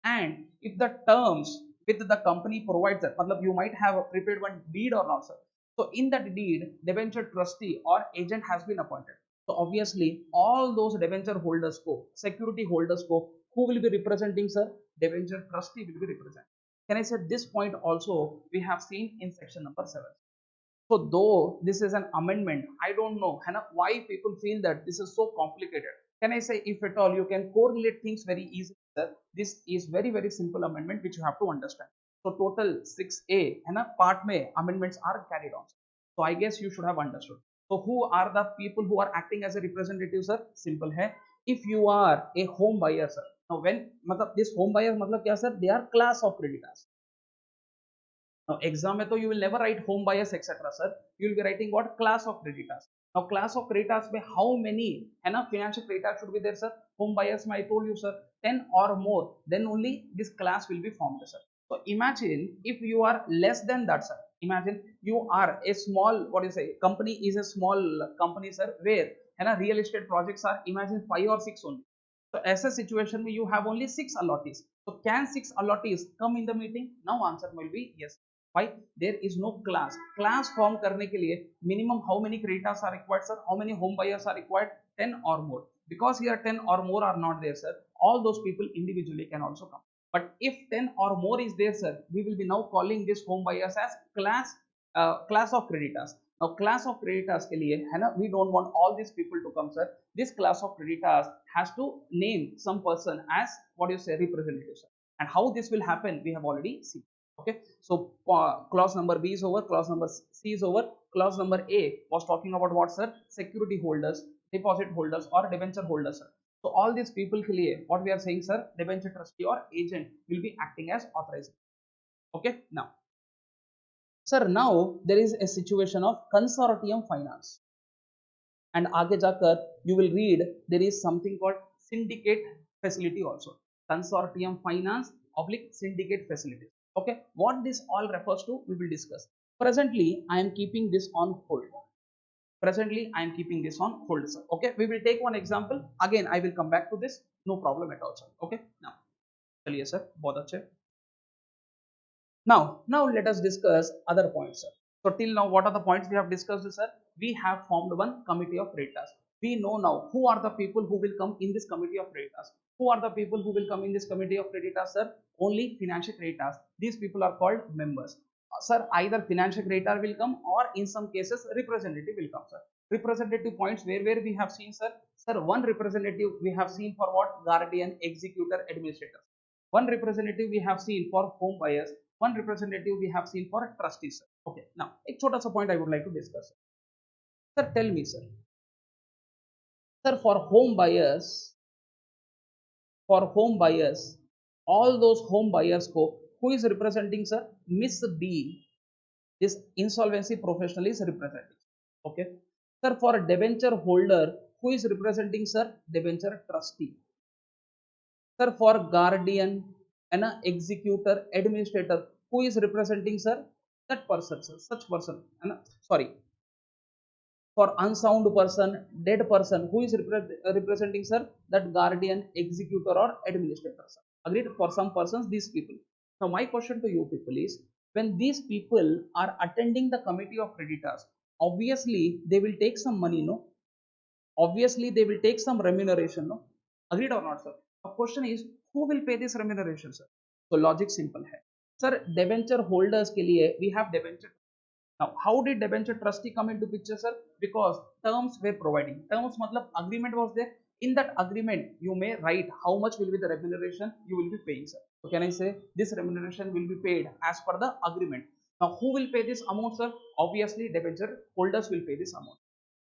and if the terms with the company provides that, matlab you might have prepared one deed or not, sir. So in that deed, debenture trustee or agent has been appointed. So obviously, all those debenture holders go, security holders go, who will be representing, sir? Debenture trustee will be representing. Can I say this point also we have seen in section number 7. So though this is an amendment, I don't know why people feel that this is so complicated. Can I say, if at all you can correlate things very easily, sir, this is very simple amendment which you have to understand. So total 6A part में amendments are carried on. So I guess you should have understood. So who are the people who are acting as a representative, sir? Simple है. If you are a home buyer, sir. Now when मतलब this home buyer मतलब क्या, sir? They are class of creditors. Now exam में तो you will never write home bias etc. sir. You will be writing what? Class of creditors. Now class of creditors में how many financial creditors should be there, sir? Home bias में I told you, sir, 10 or more. Then only this class will be formed, sir. So imagine if you are less than that, sir. Imagine you are a small, what do you say, company is a small company, sir, where real estate projects are, imagine 5 or 6 only. So as a situation where you have only 6 allottees. So can 6 allottees come in the meeting? Now answer will be yes. Why? There is no class. Class form करने के लिए minimum how many creditors are required, sir? How many home buyers are required? 10 or more. Because here 10 or more are not there, sir. All those people individually can also come. But if 10 or more is there, sir, we will be now calling this home buyers as class of creditors. Now class of creditors के लिए है ना, we don't want all these people to come, sir. This class of creditors has to name some person as, what do you say, representative, sir. And how this will happen we have already seen. Okay, so clause number B is over, clause number C is over. Clause number A was talking about what, sir? Security holders, deposit holders or debenture holders, sir. So all these people के लिए what we are saying, sir, debenture trustee or agent will be acting as authorized. Okay, now sir, now there is a situation of consortium finance, and आगे जाकर you will read there is something called syndicate facility also. Consortium finance oblique syndicate facility. Okay, what this all refers to we will discuss. Presently I am keeping this on hold. Presently I am keeping this on hold, sir. Okay, we will take one example, again I will come back to this, no problem at all, sir. Okay, now चलिए sir, बहुत अच्छे. Now let us discuss other points, sir. So till now, what are the points we have discussed, sir? We have formed one committee of creditors. We know now who are the people who will come in this committee of creditors. Who are the people who will come in this committee of creditors, sir? Only financial creditors. These people are called members. Sir, either financial creditor will come or in some cases representative will come, sir. Representative points where we have seen, sir. Sir, one representative we have seen for what? Guardian, executor, administrator. One representative we have seen for home buyers. One representative we have seen for trustees. Okay, now एक छोटा सा point I would like to discuss. Sir, tell me, sir, for home buyers, all those home buyers को who is representing, sir? Miss B, this insolvency professional is representing. Okay, sir, for debenture holder, who is representing, sir? Debenture trustee. Sir, for guardian and executor, administrator, who is representing, sir? That person, sir, such person. Sorry, for unsound person, dead person, who is representing, sir? That guardian, executor or administrator, sir. Agreed? For some persons, these people. Now my question to you people is, when these people are attending the committee of creditors, obviously they will take some money, no? Obviously they will take some remuneration, no? Agreed or not, sir? The question is, who will pay this remuneration, sir? So logic simple hai, sir. Debenture holders के लिए we have debenture. Now how did debenture trustee come into picture, sir? Because terms were providing. Terms matlab agreement was there. In that agreement you may write how much will be the remuneration you will be paying, sir. So can I say this remuneration will be paid as per the agreement? Now who will pay this amount, sir? Obviously debenture holders will pay this amount.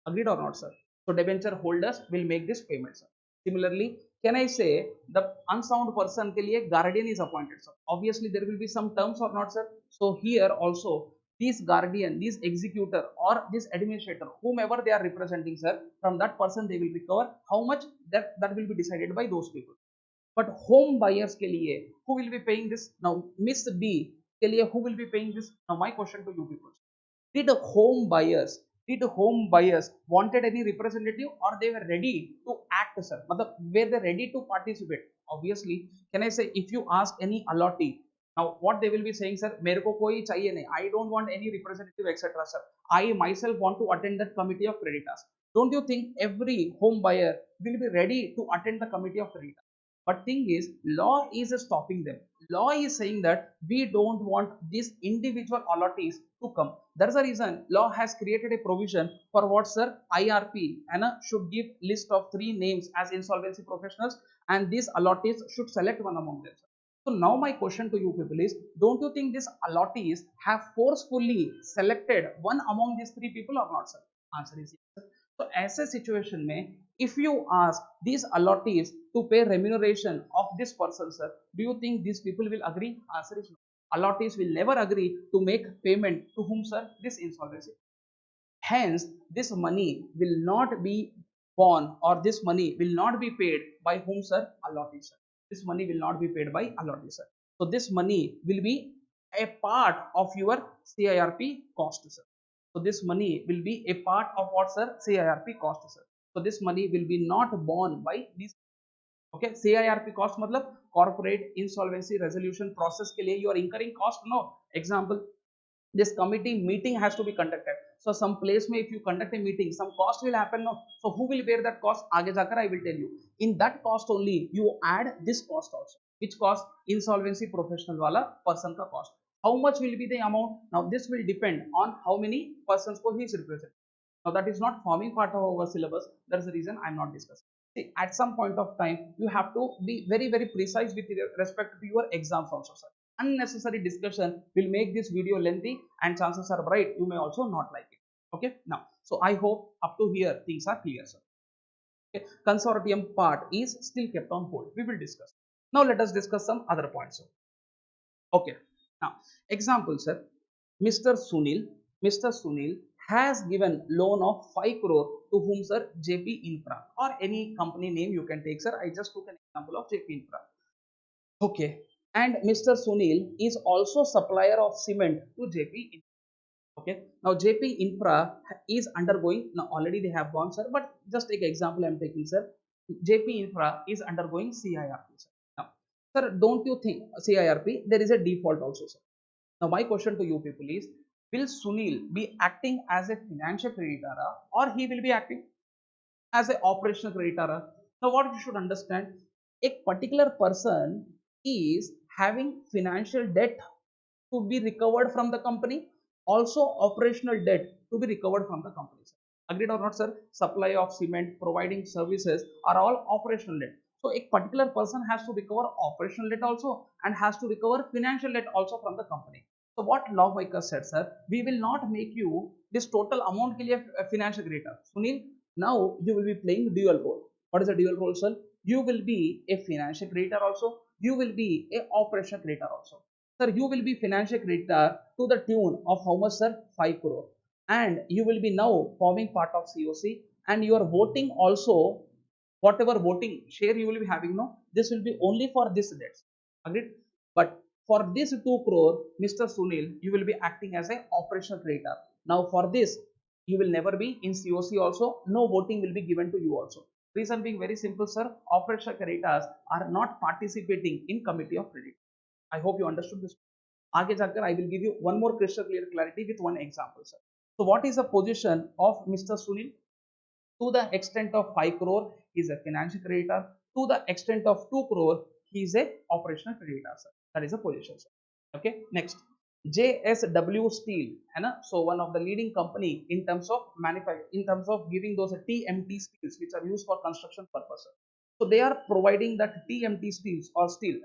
Agreed or not, sir? So debenture holders will make this payment, sir. Similarly, can I say the unsound person के लिए guardian is appointed, sir? Obviously there will be some terms or not, sir? So here also this guardian, this executor or this administrator, whomever they are representing, sir, from that person they will recover how much, that will be decided by those people. But home buyers के लिए who will be paying this? Now Miss B, के लिए who will be paying this? Now my question to you people, did home buyers wanted any representative, or they were ready to act, sir? मतलब were they ready to participate? Obviously, can I say, if you ask any allottee, now what they will be saying, sir, मेरे को कोई चाहिए नहीं, I don't want any representative etc, sir, I myself want to attend that committee of creditors. Don't you think every home buyer will be ready to attend the committee of creditors? But thing is, law is stopping them. Law is saying that we don't want these individual allottees to come. That's the reason law has created a provision for what, sir? IRP and should give list of 3 names as insolvency professionals, and these allottees should select one among them. So now my question to you people is, don't you think these allottees have forcefully selected one among these 3 people or not, sir? Answer is yes. So ऐसे situation में, if you ask these allottees to pay remuneration of this person, sir, do you think these people will agree? Answer is no. Allottees will never agree to make payment to whom, sir? This insolvency. Hence, this money will not be borne, or this money will not be paid by whom, sir? Allottees, sir. This money will not be paid by allottees, sir. So this money will be a part of your CIRP cost, sir. So this money will be a part of what, sir? CIRP cost, sir. So this money will be not borne by these. Okay, CIRP cost मतलब corporate insolvency resolution process के लिए you are incurring cost. No, example, this committee meeting has to be conducted. So some place mein if you conduct a meeting, some cost will happen. No, so who will bear that cost? आगे जाकर I will tell you. In that cost only you add this cost also. Which cost? Insolvency professional वाला person का cost. How much will be the amount? Now this will depend on how many persons को he is representing. Now that is not forming part of our syllabus. That's the reason I'm not discussing. See, at some point of time, you have to be very, very precise with respect to your exams also, sir. Unnecessary discussion will make this video lengthy, and chances are bright you may also not like it. Okay, now, so I hope up to here things are clear, sir. Okay. Consortium part is still kept on hold. We will discuss. Now let us discuss some other points. Okay. Now, example, sir. Mr. Sunil, Mr. Sunil has given loan of 5 crore to whom, sir? JP Infra, or any company name you can take, sir. I just took an example of JP Infra. Okay. And Mr. Sunil is also supplier of cement to JP Infra. Okay. Now JP Infra is undergoing, now already they have gone, sir, but just take example I'm taking, sir. JP Infra is undergoing CIRP, sir. Now, sir, don't you think CIRP, there is a default also, sir? Now my question to you people is, will Sunil be acting as a financial creditor, or he will be acting as a operational creditor? Now what you should understand, a particular person is having financial debt to be recovered from the company, also operational debt to be recovered from the company. Agreed or not, sir? Supply of cement, providing services are all operational debt. So a particular person has to recover operational debt also, and has to recover financial debt also from the company. So what lawmaker said, sir, we will not make you this total amount ke liye financial creditor. Sunil, now you will be playing dual role. What is a dual role, sir? You will be a financial creditor also, you will be a operational creditor also. Sir, you will be financial creditor to the tune of how much, sir? 5 crore. And you will be now forming part of COC, and you are voting also, whatever voting share you will be having, no, this will be only for this debts. Agreed? But for this 2 crore, Mr. Sunil, you will be acting as a operational creditor. Now for this, you will never be in COC also, no voting will be given to you also. Reason being very simple, sir, operational creditors are not participating in committee of credit. I hope you understood this. आगे जाकर I will give you one more crystal clear clarity with one example, sir. So what is the position of Mr. Sunil? To the extent of 5 crore, he is a financial creditor. To the extent of 2 crore, he is a operational creditor, sir. That is the position, sir. Okay, next. JSW Steel, है ना? So one of the leading company in terms of manufacturing, in terms of giving those TMT steels which are used for construction purpose. So they are providing that TMT steels or steel.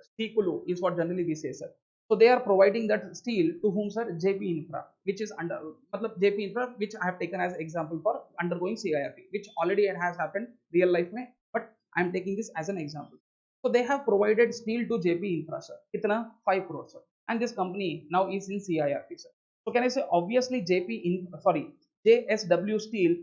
Stikulu is what generally we say, sir. So they are providing that steel to whom, sir? JP Infra, which is under, JP Infra, which I have taken as example for undergoing CIRP, which already it has happened real life mein, but I am taking this as an example. So they have provided steel to JP Infra, sir. Kitna? 5 crore, sir. And this company now is in CIRP, sir. So can I say, obviously JSW Steel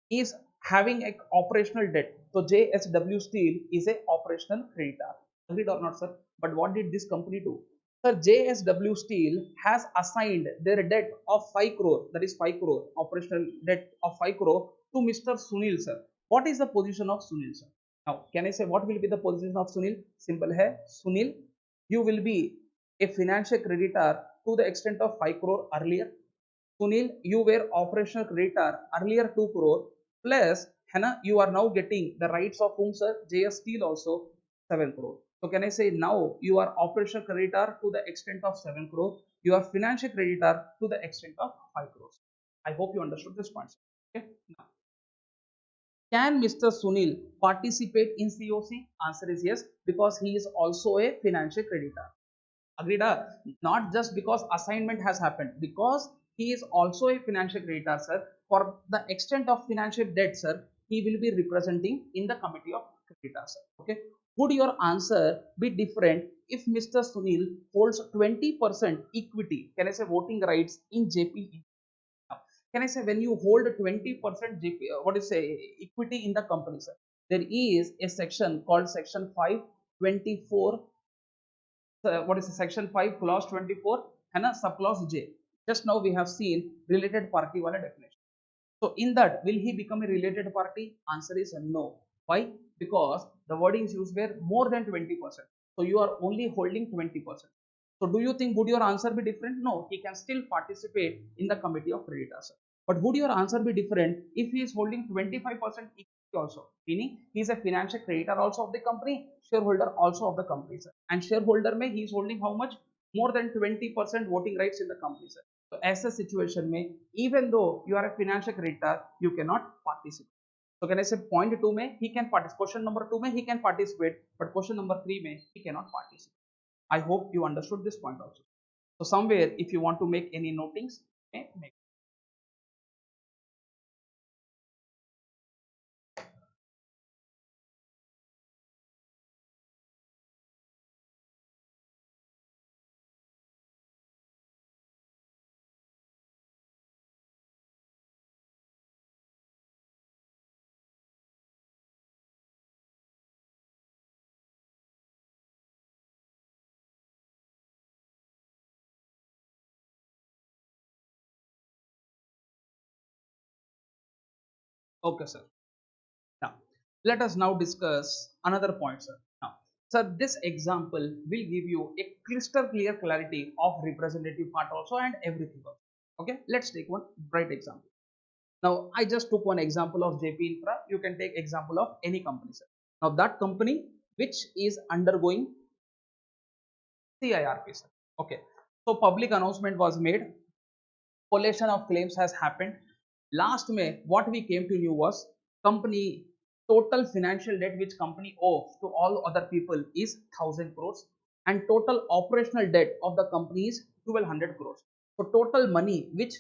is having a operational debt. So JSW Steel is a operational creditor. Agreed or not, sir? But what did this company do? Sir, JSW Steel has assigned their debt of 5 crore, that is 5 crore, operational debt of 5 crore to Mr. Sunil, sir. What is the position of Sunil, sir? Now, can I say what will be the position of Sunil? Simple hai, Sunil, you will be a financial creditor to the extent of 5 crore earlier. Sunil, you were operational creditor earlier 2 crore plus Hannah, you are now getting the rights of whom, sir? JS Steel also 7 crore. So can I say now you are operational creditor to the extent of 7 crore, you are financial creditor to the extent of 5 crores. I hope you understood this point. Okay. Now, can Mr. Sunil participate in COC? Answer is yes, because he is also a financial creditor. Agreed? Not just because assignment has happened, because he is also a financial creditor, sir. For the extent of financial debt, sir, he will be representing in the committee of creditors, sir. Okay. Would your answer be different if Mr. Sunil holds 20% equity? Can I say voting rights in JP? Can I say when you hold 20% JP, what is say equity in the company, sir? There is a section called section 524, what is the section 5 clause 24 and a subclause J. Just now we have seen related party wala definition. So in that, will he become a related party? Answer is no. Why? Because the wordings used were more than 20%. So you are only holding 20%. So do you think would your answer be different? No, he can still participate in the committee of creditors. But would your answer be different if he is holding 25% equity also? Meaning he is a financial creditor also of the company, shareholder also of the company, sir. And shareholder may he is holding how much? More than 20% voting rights in the company, sir. So ऐसे situation में even though you are a financial creditor, you cannot participate. So can I say point 2 में he can participate, question number 2 में he can participate, but question number 3 में he cannot participate. I hope you understood this point also. So somewhere if you want to make any notings, okay, make. Okay, sir. Now, let us now discuss another point, sir. Now, sir, this example will give you a crystal clear clarity of representative part also and everything else. Okay, let's take one bright example. Now, I just took one example of JP Infra. You can take example of any company, sir. Now, that company which is undergoing CIRP, sir. Okay. So, public announcement was made. Collation of claims has happened. Last May, what we came to know was company total financial debt which company owes to all other people is 1000 crores and total operational debt of the company is 1200 crores. So total money which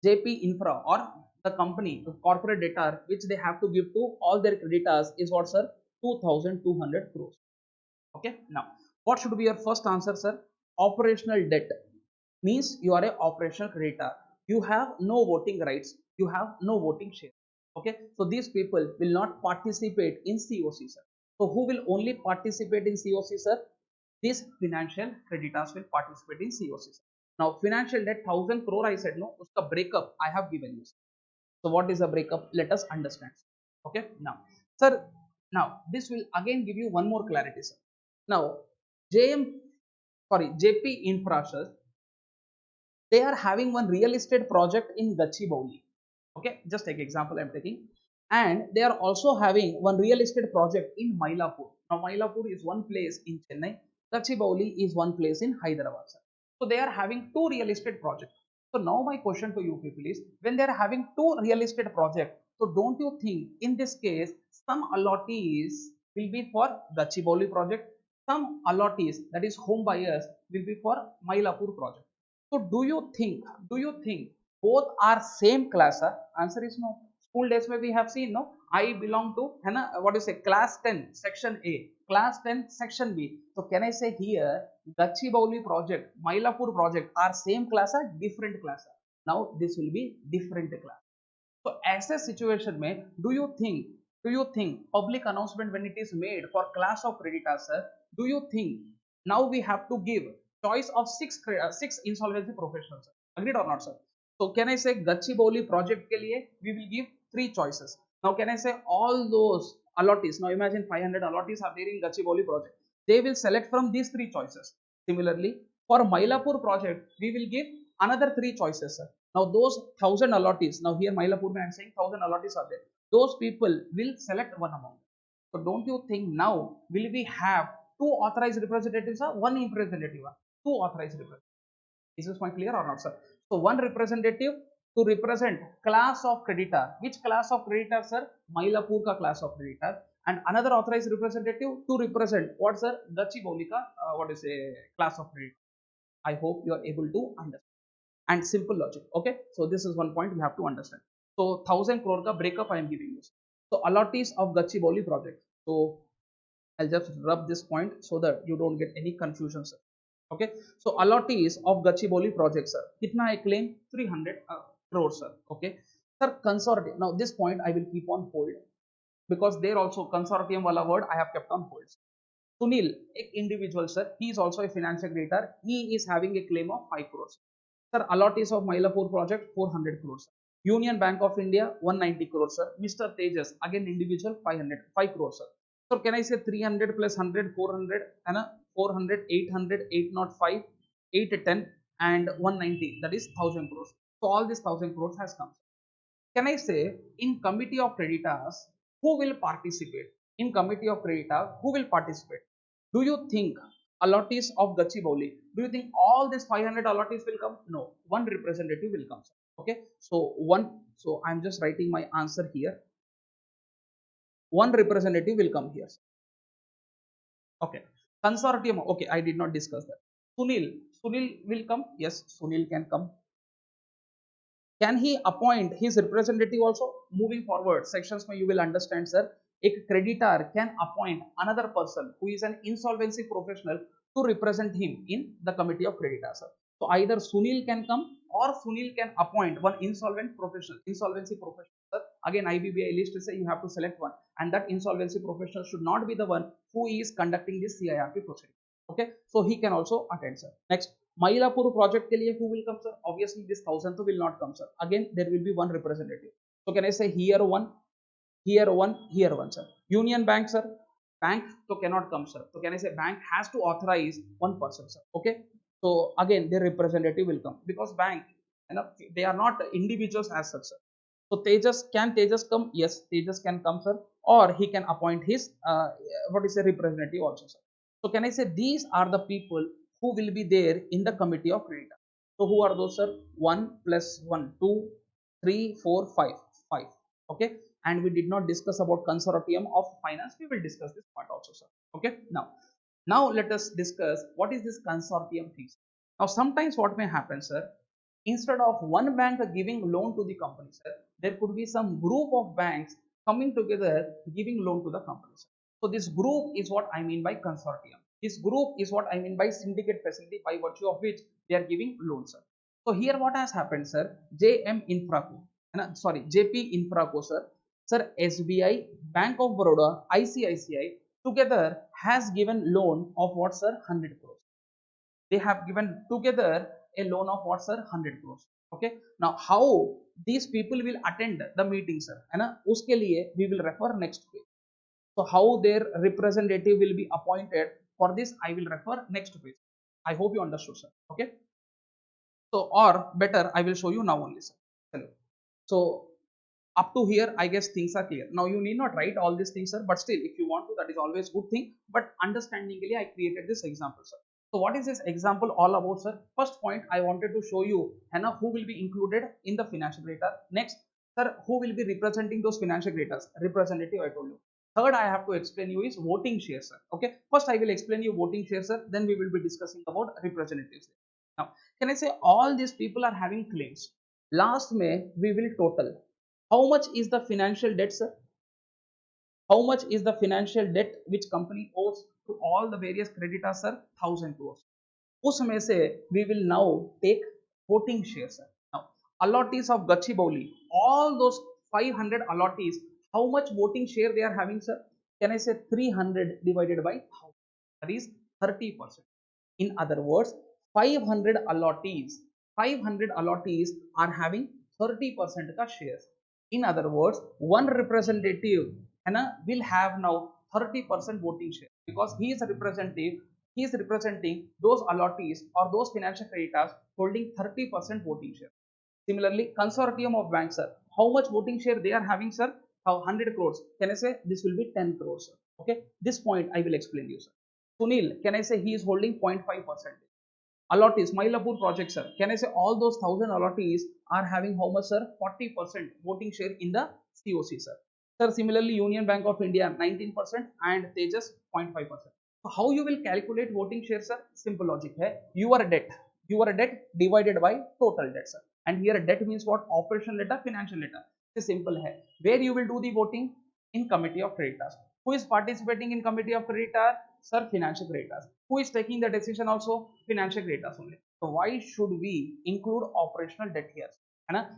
JP Infra or the company, the corporate debtor which they have to give to all their creditors is what, sir? 2200 crores. Okay. Now, what should be your first answer, sir? Operational debt means you are a operational creditor. You have no voting rights. You have no voting share. Okay. So these people will not participate in COC, sir. So who will only participate in COC, sir? These financial creditors will participate in COC, sir. Now, financial debt 1000 crore I said no. Uska breakup I have given you. So what is the breakup? Let us understand. Okay. Now, sir, now this will again give you one more clarity, sir. Now, JP Infra, sir, they are having one real estate project in Gachibowli. Okay, just take example I'm taking. And they are also having one real estate project in Mylapore. Now, Mylapore is one place in Chennai. Gachibowli is one place in Hyderabad, sir. So they are having two real estate projects. So now my question to you people is, when they are having two real estate projects, so don't you think in this case some allottees will be for Gachibowli project, some allottees, that is home buyers, will be for Mylapore project. So do you think both are same class, sir? Answer is no. School days where we have seen, no, I belong to what do you say, class 10 section A, class 10 section B. So can I say here Gachibowli project, Mylapore project are same class or different class? Now this will be different class. So ऐसे situation में do you think public announcement when it is made for class of creditors, sir, do you think now we have to give choice of six insolvency professionals. Agreed or not, sir? So can I say Gachibowli project ke liye we will give three choices. Now can I say all those allottees? Now imagine 500 allottees are there in Gachibowli project. They will select from these three choices. Similarly, for Mylapore project, we will give another three choices, sir. Now those 1000 allottees. Now here Mylapore, I am saying 1000 allottees are there. Those people will select one amount. So don't you think now will we have two authorized representatives or one representative? Two authorized representatives. Is this point clear or not, sir? So one representative to represent class of creditor. Which class of creditor, sir? Mylapore ka class of creditor. And another authorized representative to represent what, sir? Gachibowli ka what is a class of creditor. I hope you are able to understand. And simple logic. Okay. So this is one point we have to understand. So 1000 crore ka breakup I am giving you. So allottees of Gachibowli project. So I'll just rub this point so that you don't get any confusion, sir. Okay. So allottees of Gachibowli project, sir. Kitna I claim? 300 crore, sir. Okay. Sir, consortium. Now this point I will keep on hold because there also consortium wala word I have kept on hold. Sunil, एक individual, sir. He is also a financial creditor. He is having a claim of 5 crores. Sir, allottees of Mylapore project 400 crores. Union Bank of India 190 crores, sir. Mr. Tejas, again individual 5 crores, sir. So can I say 300 plus 100, 400, and 400, 800, 805, 810, and 190. That is 1000 crores. So all this 1000 crores has come. Can I say in committee of creditors who will participate? In committee of creditors who will participate? Do you think allottees of Gachibowli? Do you think all these 500 allottees will come? No, one representative will come. Okay, so one. So I'm just writing my answer here. One representative will come here. Okay, consortium. Okay, I did not discuss that. Sunil will come. Yes, Sunil can come. Can he appoint his representative also? Moving forward, sections you will understand, sir. A creditor can appoint another person who is an insolvency professional to represent him in the committee of creditors. So either Sunil can come or Sunil can appoint one insolvency professional. Sir. Again, IBBI list say you have to select one, and that insolvency professional should not be the one who is conducting this CIRP proceeding. Okay, so he can also attend, sir. Next, Mylapore project के लिए who will come, sir? Obviously this 1000 will not come, sir. Again there will be one representative. So can I say here one, here one, here one, sir. Union Bank, sir. Bank so cannot come, sir. So can I say bank has to authorize one person, sir. Okay. So again their representative will come because bank, you know, they are not individuals as such, sir. So Tejas come? Yes, Tejas can come, sir. Or he can appoint his what is a representative also, sir. So can I say these are the people who will be there in the committee of creditor? So who are those, sir? 1 plus 1, 2, 3, 4, 5. 5. Okay. And we did not discuss about consortium of finance. We will discuss this part also, sir. Okay. Now let us discuss what is this consortium thing. Now sometimes what may happen, sir, instead of one bank giving loan to the company, sir, there could be some group of banks coming together giving loan to the company, sir. So this group is what I mean by consortium. This group is what I mean by syndicate facility, by virtue of which they are giving loans, sir. So here what has happened, sir? JP Infraco, sir. Sir, SBI, Bank of Baroda, ICICI together has given loan of what, sir? 100 crores. They have given together a loan of what, sir? 100 crores. Okay. Now how these people will attend the meeting, sir? है ना? उसके लिए we will refer next page. So how their representative will be appointed, for this I will refer next page. I hope you understood, sir. Okay. So or better I will show you now only, sir. Hello. So up to here I guess things are clear. Now you need not write all these things, sir, but still if you want to, that is always good thing. But understandingly I created this example, sir. So what is this example all about, sir? First point I wanted to show you, Hannah, who will be included in the financial data. Next, sir, who will be representing those financial data? Representative, I told you. Third, I have to explain you is voting shares, sir. Okay. First, I will explain you voting shares, sir. Then we will be discussing about representatives. Now, can I say all these people are having claims? Last May, we will total. How much is the financial debt, sir? How much is the financial debt which company owes to all the various creditors, sir? 1000 crores. उसमें से we will now take voting shares, sir. Now, allottees of Gachibowli, all those 500 allottees, how much voting share they are having, sir? Can I say 300 divided by 1000? That is 30%. In other words, 500 allottees, 500 allottees are having 30% का shares. In other words, one representative है ना will have now 30% voting share because he is representing those allottees or those financial creditors holding 30% voting share. Similarly, consortium of banks, sir, how much voting share they are having, sir? How 100 crores? Can I say this will be 10 crores, sir? Okay, this point I will explain you, sir. Sunil, can I say he is holding 0.5%? Allottees, Mylapore project, sir. Can I say all those 1000 allottees are having how much, sir? 40% voting share in the COC, sir. Sir, similarly, Union Bank of India 19% and Tejas 0.5%. So how you will calculate voting share, sir? Simple logic hai. Your debt divided by total debt, sir. And here debt means what? Operational data, financial data. It's simple hai. Where you will do the voting? In committee of creditors. Who is participating in committee of creditors? Sir, financial creditors. Who is taking the decision also? Financial creditors only. So why should we include operational debt here?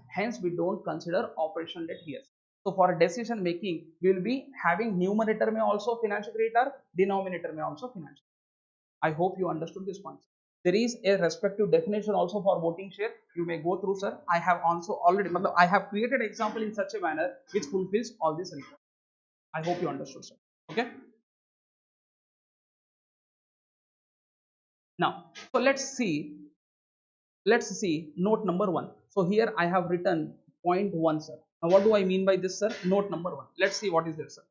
Hence we don't consider operational debt here. So for decision making, we will be having numerator may also financial creditor, denominator may also financial. I hope you understood this point. There is a respective definition also for voting share. You may go through, sir. I have also already, I have created example in such a manner which fulfills all these requirements. I hope you understood, sir. Okay. Now, so let's see note number 1. So here I have written point 1, sir. Now what do I mean by this, sir? Note number 1. Let's see what is this, sir.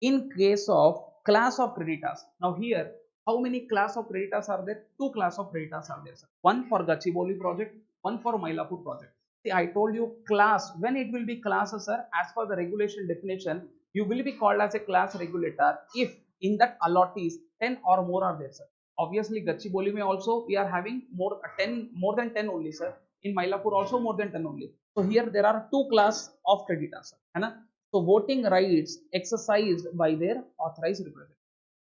In case of class of creditors. Now here, how many class of creditors are there? 2 class of creditors are there, sir. One for Gachibowli project, one for Mylapore project. See, I told you class, when it will be class, sir, as per the regulation definition, you will be called as a class regulator if in that allottees 10 or more are there, sir. Obviously, Gachibowli may also we are having more than 10 only, sir. In Mylapore also more than 10 only. So here there are 2 class of creditors, sir. So voting rights exercised by their authorized representative.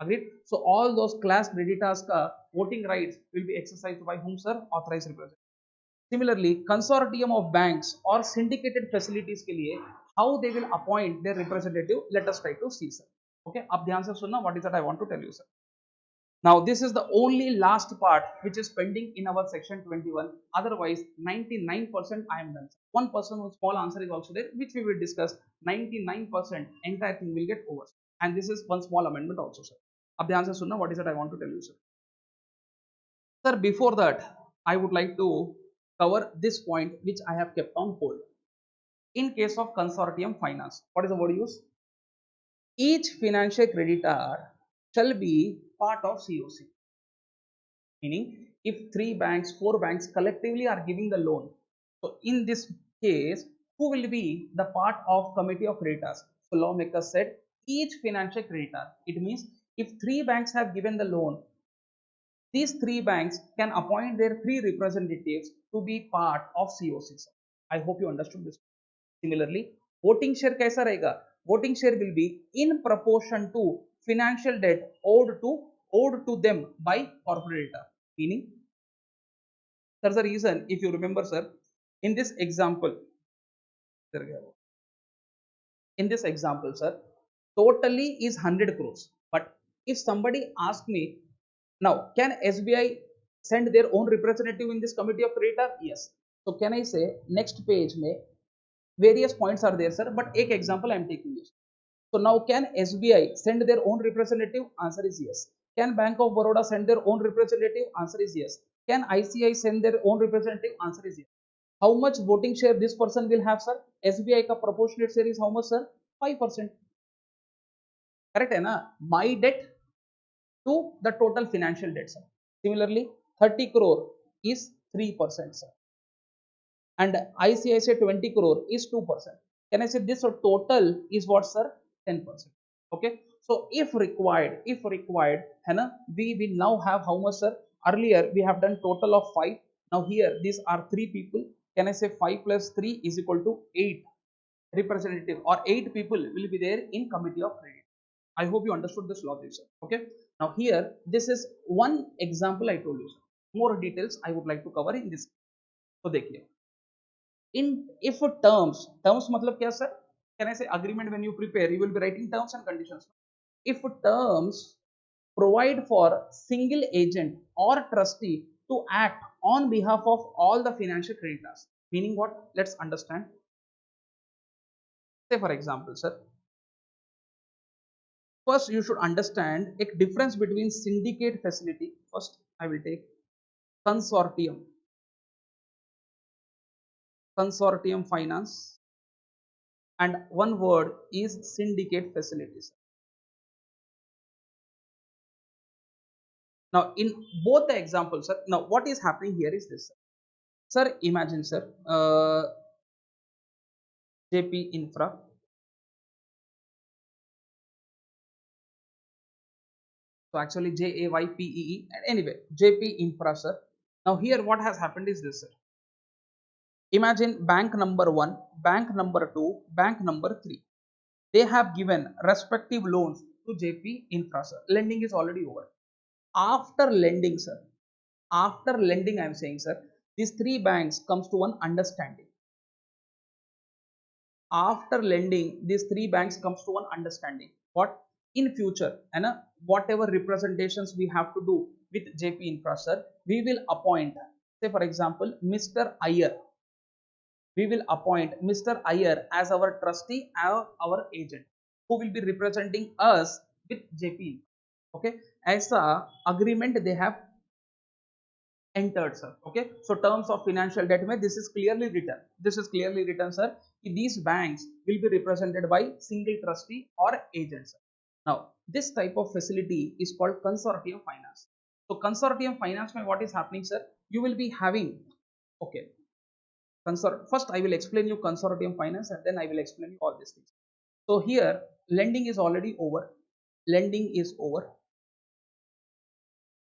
Agreed? So all those class creditors ka voting rights will be exercised by whom, sir? Authorized representative. Similarly, consortium of banks or syndicated facilities के लिए how they will appoint their representative, let us try to see, sir. Okay, अब ध्यान से सुनना, what is that I want to tell you, sir. Now this is the only last part which is pending in our section 21. Otherwise 99% I am done. 1% small answer is also there which we will discuss. 99% entire thing will get over. And this is one small amendment also, sir. अब ध्यान से सुनना, what is it I want to tell you, sir. Sir, before that I would like to cover this point which I have kept on hold. In case of consortium finance, what is the word used? Each financial creditor shall be part of COC. Meaning, if 3 banks, 4 banks collectively are giving the loan, so in this case, who will be the part of committee of creditors? So lawmaker said each financial creditor. It means if 3 banks have given the loan, these 3 banks can appoint their 3 representatives to be part of COC. I hope you understood this. Similarly, voting share kaisa rahega? Voting share will be in proportion to financial debt owed to them by corporator. Meaning, there's a reason, if you remember, sir, in this example, sir, totally is 100 crores. But if somebody asks me, now, can SBI send their own representative in this committee of creditor? Yes. So can I say next page may various points are there, sir, but एक example I am taking this. So now can SBI send their own representative? Answer is yes. Can Bank of Baroda send their own representative? Answer is yes. Can ICI send their own representative? Answer is yes. How much voting share this person will have, sir? SBI का proportionate share is how much, sir? 5%. Correct है ना? My debt to the total financial debt, sir. Similarly, 30 crore is 3%, sir. And ICICI 20 crore is 2%. Can I say this total is what, sir? 10%. Okay. So if required, we will now have how much, sir? Earlier we have done total of 5. Now here these are 3 people. Can I say 5 plus 3 is equal to 8 representative or 8 people will be there in committee of credit. I hope you understood this logic, sir. Okay. Now here this is one example I told you, sir. More details I would like to cover in this. So देखिए. In if terms matlab kya, sir? Can I say agreement? When you prepare, you will be writing terms and conditions. If terms provide for single agent or trustee to act on behalf of all the financial creditors. Meaning what? Let's understand. Say for example, sir, first you should understand a difference between syndicate facility. First I will take consortium, consortium finance, and one word is syndicate facilities. Now in both the examples, sir, now what is happening here is this, sir. Imagine, sir, JP Infra. So actually JAYPEE, anyway, JP Infra, sir. Now here what has happened is this, sir. Imagine bank number 1, bank number 2, bank number 3. They have given respective loans to JP Infra, sir. Lending is already over. After lending, sir, after lending, I am saying, sir, these three banks comes to one understanding. After lending, these three banks comes to one understanding. What? In future, and whatever representations we have to do with JP Infra, sir, we will appoint, say for example, Mr. Iyer. We will appoint Mr. Iyer as our trustee, our agent, who will be representing us with JP. Okay, as a agreement they have entered, sir. Okay, so terms of financial debt, this is clearly written. This is clearly written, sir. These banks will be represented by single trustee or agent, sir. Now, this type of facility is called consortium finance. So, consortium finance, what is happening, sir? You will be having, okay, first I will explain you consortium finance and then I will explain you all these things. So here lending is already over. Lending is over.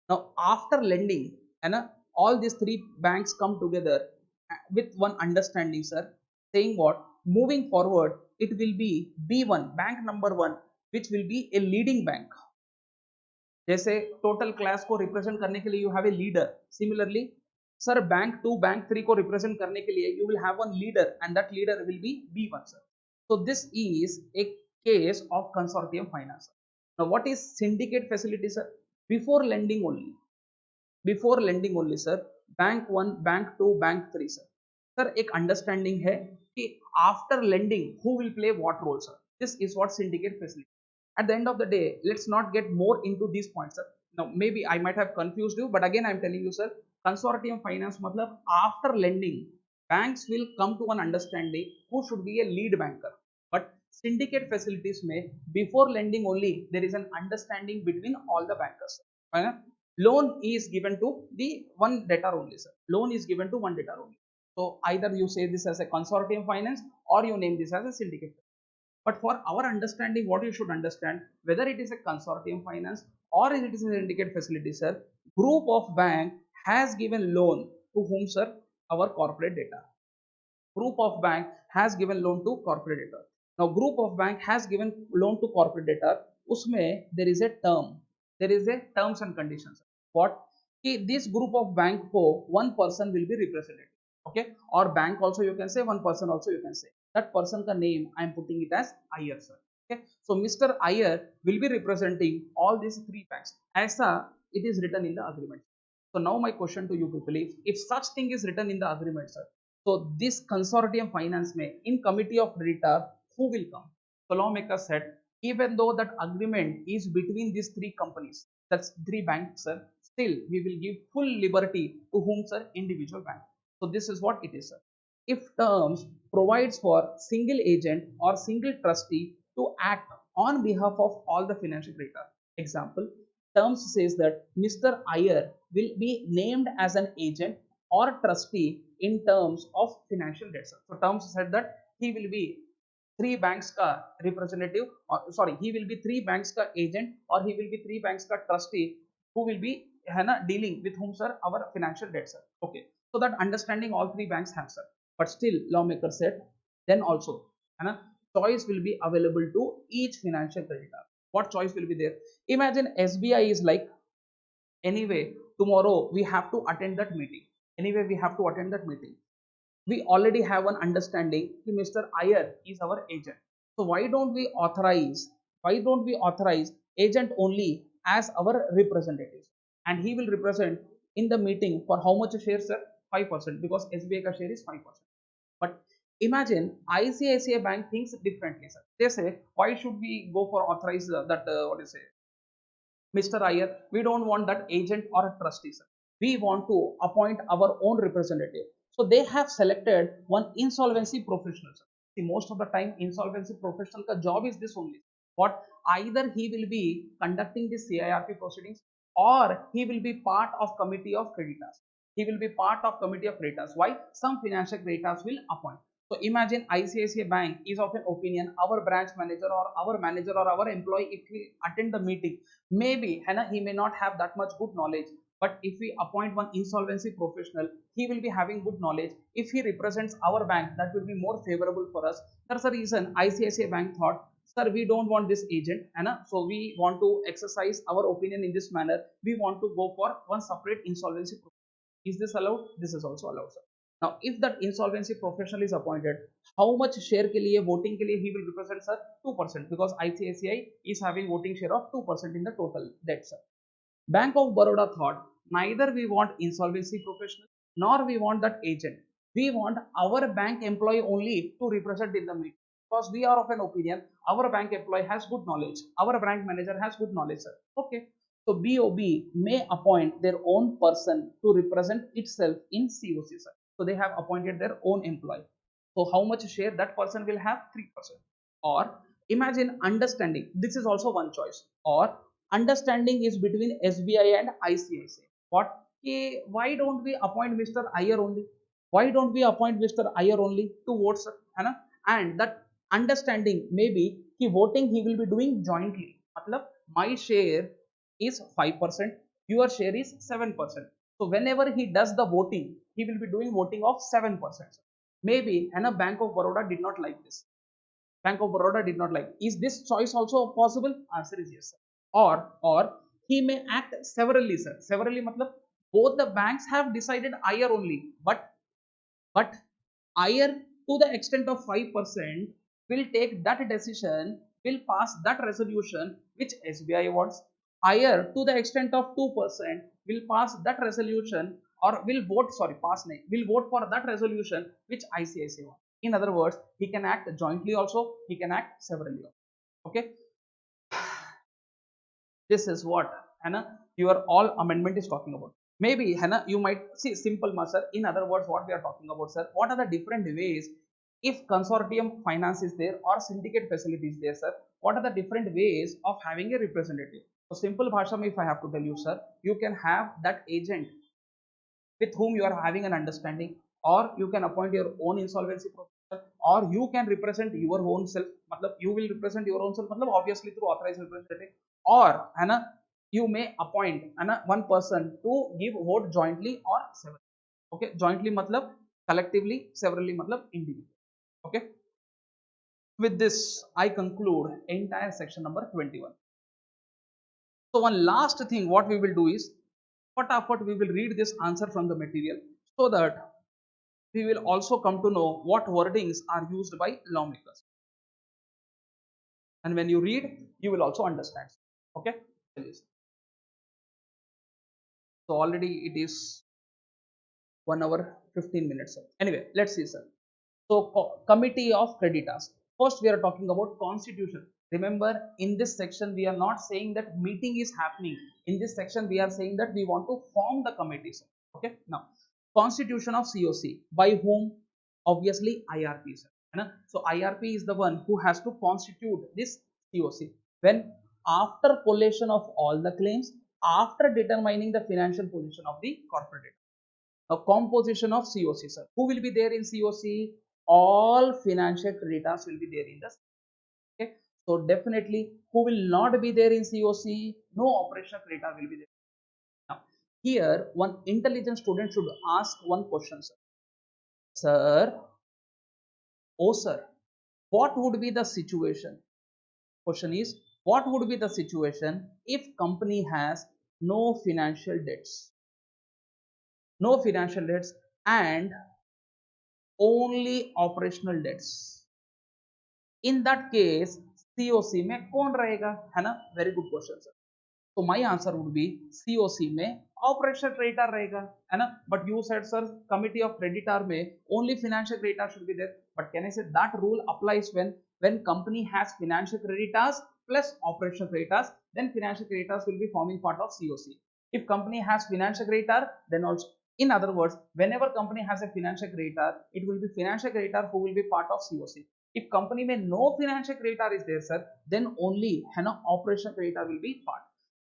Now after lending, and all these three banks come together with one understanding, sir, saying what? Moving forward, it will be B1, bank number 1, which will be a leading bank. जैसे total class को represent करने के लिए you have a leader, similarly sir bank 2 bank 3 को represent करने के लिए you will have one leader and that leader will be B1, sir. So this is a case of consortium finance. Now what is syndicate facility, sir? Before lending only, before lending only, sir, bank 1 bank 2 bank 3, sir, sir एक understanding है कि after lending who will play what role, sir. This is what syndicate facility. At the end of the day, let's not get more into these points, sir. Now maybe I might have confused you, but again I'm telling you, sir, consortium finance matlab after lending banks will come to an understanding who should be a lead banker. But syndicate facilities may, before lending only, there is an understanding between all the bankers. Loan is given to the one debtor only, sir. Loan is given to one debtor only. So either you say this as a consortium finance or you name this as a syndicate. But for our understanding, what you should understand, whether it is a consortium finance or it is a syndicate facility, sir, group of bank has given loan to whom, sir? Our corporate debtor. Group of bank has given loan to corporate debtor. Now group of bank has given loan to corporate debtor. Usme there is a term. There is a terms and conditions. What? This group of bank ko one person will be represented. Okay, or bank also you can say, one person also you can say. That person ka name I am putting it as Iyer, sir. Okay, so Mr. Iyer will be representing all these three banks. Aisa it is written in the agreement. So now my question to you people is, if such thing is written in the agreement, sir, so this consortium finance may in committee of creditor who will come? So lawmaker said, even though that agreement is between these three companies, that's three banks, sir, still we will give full liberty to whom, sir? Individual bank. So this is what it is, sir. If terms provides for single agent or single trustee to act on behalf of all the financial creditor. Example, terms says that Mr. Iyer will be named as an agent or trustee in terms of financial debts. So terms said that he will be three banks ka representative, or sorry, he will be three banks ka agent or he will be three banks ka trustee who will be dealing with whom, sir? Our financial debts, sir. Okay, so that understanding all three banks have, sir. But still lawmaker said then also choice will be available to each financial creditor. What choice will be there? Imagine SBI is like, anyway tomorrow we have to attend that meeting, anyway we have to attend that meeting, we already have an understanding that Mr. Iyer is our agent. So why don't we authorize agent only as our representative, and he will represent in the meeting for how much share, sir? 5%, because SBI ka share is 5%. But imagine ICICI Bank thinks differently, sir. They say, why should we go for authorize that what do you say, Mr. Iyer? We don't want that agent or a trustee, sir. We want to appoint our own representative. So they have selected one insolvency professional, sir. See, most of the time, insolvency professional ka job is this only. What, either he will be conducting the CIRP proceedings, or he will be part of committee of creditors. He will be part of committee of creditors. Why? Some financial creditors will appoint. So imagine ICICI Bank is of an opinion, our branch manager or our manager or our employee, if he attend the meeting, maybe he may not have that much good knowledge, but if we appoint one insolvency professional, he will be having good knowledge. If he represents our bank, that will be more favorable for us. That's the reason ICICI Bank thought, sir, we don't want this agent, so we want to exercise our opinion in this manner. We want to go for one separate insolvency professional. Is this allowed? This is also allowed, sir. Now, if that insolvency professional is appointed, how much share के लिए voting के लिए he will represent, sir? 2%, because ICICI is having voting share of 2% in the total debt, sir. Bank of Baroda thought, neither we want insolvency professional nor we want that agent. We want our bank employee only to represent in the meeting, because we are of an opinion our bank employee has good knowledge, our bank manager has good knowledge, sir. Okay. So BOB may appoint their own person to represent itself in COC, sir. So they have appointed their own employee. So how much share that person will have? 3%. Or imagine understanding. This is also one choice. Or understanding is between SBI and ICICI. What? Why don't we appoint Mr. Iyer only? Why don't we appoint Mr. Iyer only to vote, sir? And that understanding, maybe he voting he will be doing jointly. Matlab, my share is 5%, your share is 7%. So whenever he does the voting, he will be doing voting of 7%. Maybe Bank of Baroda did not like this. Bank of Baroda did not like. Is this choice also possible? Answer is yes, sir. Or he may act severally, sir. Severally matlab, both the banks have decided IR only, but IR to the extent of 5% will take that decision, will pass that resolution which SBI wants. IR to the extent of 2% will pass that resolution, or will vote, sorry, pass nahi, will vote for that resolution which ICICI wants. In other words, he can act jointly also, he can act severally also. Okay. This is what your all amendment is talking about. Maybe you might see simple master. In other words, what we are talking about, sir, what are the different ways if consortium finance is there or syndicate facility is there, sir? What are the different ways of having a representative? So simple bhasha, if I have to tell you, sir, you can have that agent with whom you are having an understanding, or you can appoint your own insolvency professional, or you can represent your own self. Matlab, you will represent your own self, matlab, obviously through authorized representative, or you may appoint one person to give vote jointly or severally. Okay, jointly matlab collectively, severally matlab individually. Okay, with this I conclude entire section number 21. So one last thing what we will do is, we will read this answer from the material, so that we will also come to know what wordings are used by lawmakers. And when you read, you will also understand. Okay. So already it is 1 hour 15 minutes. Anyway, let's see, sir. So committee of creditors. First, we are talking about constitution. Remember, in this section, we are not saying that meeting is happening. In this section, we are saying that we want to form the committee. Okay. Now, constitution of COC by whom? Obviously, IRP. So IRP is the one who has to constitute this COC. When after collation of all the claims, after determining the financial position of the corporate. A composition of COC, sir. Who will be there in COC? All financial creditors will be there in this. Okay. So definitely, who will not be there in COC? No operational creditor will be there. Now, here one intelligent student should ask one question, sir. Sir, oh sir, what would be the situation? Question is, what would be the situation if company has no financial debts? No financial debts and only operational debts. In that case COC में कौन रहेगा, है ना? Very good question, sir. तो my answer would be COC में operational creditor रहेगा, है ना. But you said sir committee of creditor में only financial creditor should be there, but can I say that rule applies when company has financial creditors plus operational creditors, then financial creditors will be forming part of COC. If company has financial creditor, then also, in other words, whenever company has a financial creditor, it will be financial creditor who will be part of COC. If company में no financial creditor is there sir, then only है ना operational creditor will be part.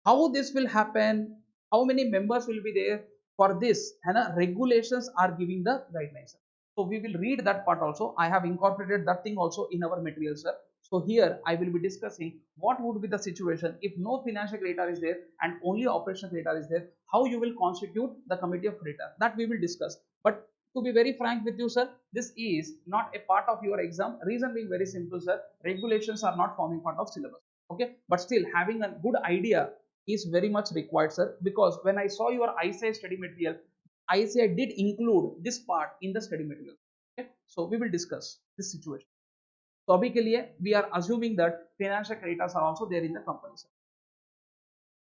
How this will happen, how many members will be there for this, है ना, regulations are giving the guidelines. So we will read that part also. I have incorporated that thing also in our material sir. So here I will be discussing what would be the situation if no financial creditor is there and only operational creditor is there, how you will constitute the committee of creditor, that we will discuss. But to be very frank with you sir, this is not a part of your exam. Reason being very simple sir, regulations are not forming part of syllabus. Okay, but still having a good idea is very much required sir, because when I saw your ICI study material, ICI did include this part in the study material. Okay, so we will discuss this situation. So abhi ke liye we are assuming that financial creditors are also there in the company sir.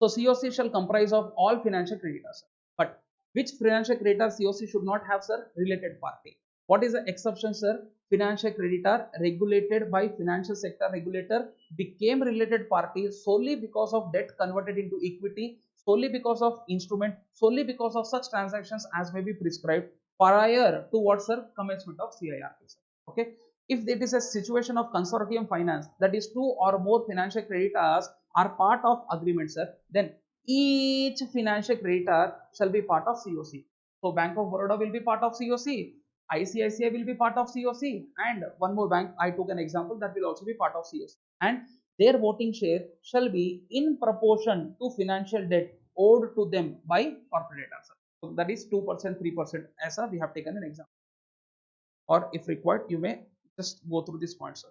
So COC shall comprise of all financial creditors, but which financial creditor COC should not have sir? Related party. What is the exception sir? Financial creditor regulated by financial sector regulator became related party solely because of debt converted into equity, solely because of instrument, solely because of such transactions as may be prescribed prior to what sir? Commencement of CIRP sir. Okay. If it is a situation of consortium finance, that is two or more financial creditors are part of agreement sir, then each financial creditor shall be part of COC. So Bank of Baroda will be part of COC, ICICI will be part of COC, and one more bank I took an example that will also be part of COC, and their voting share shall be in proportion to financial debt owed to them by corporate debtors. So that is 2%, 3%. As we have taken an example, or if required, you may just go through this point, sir.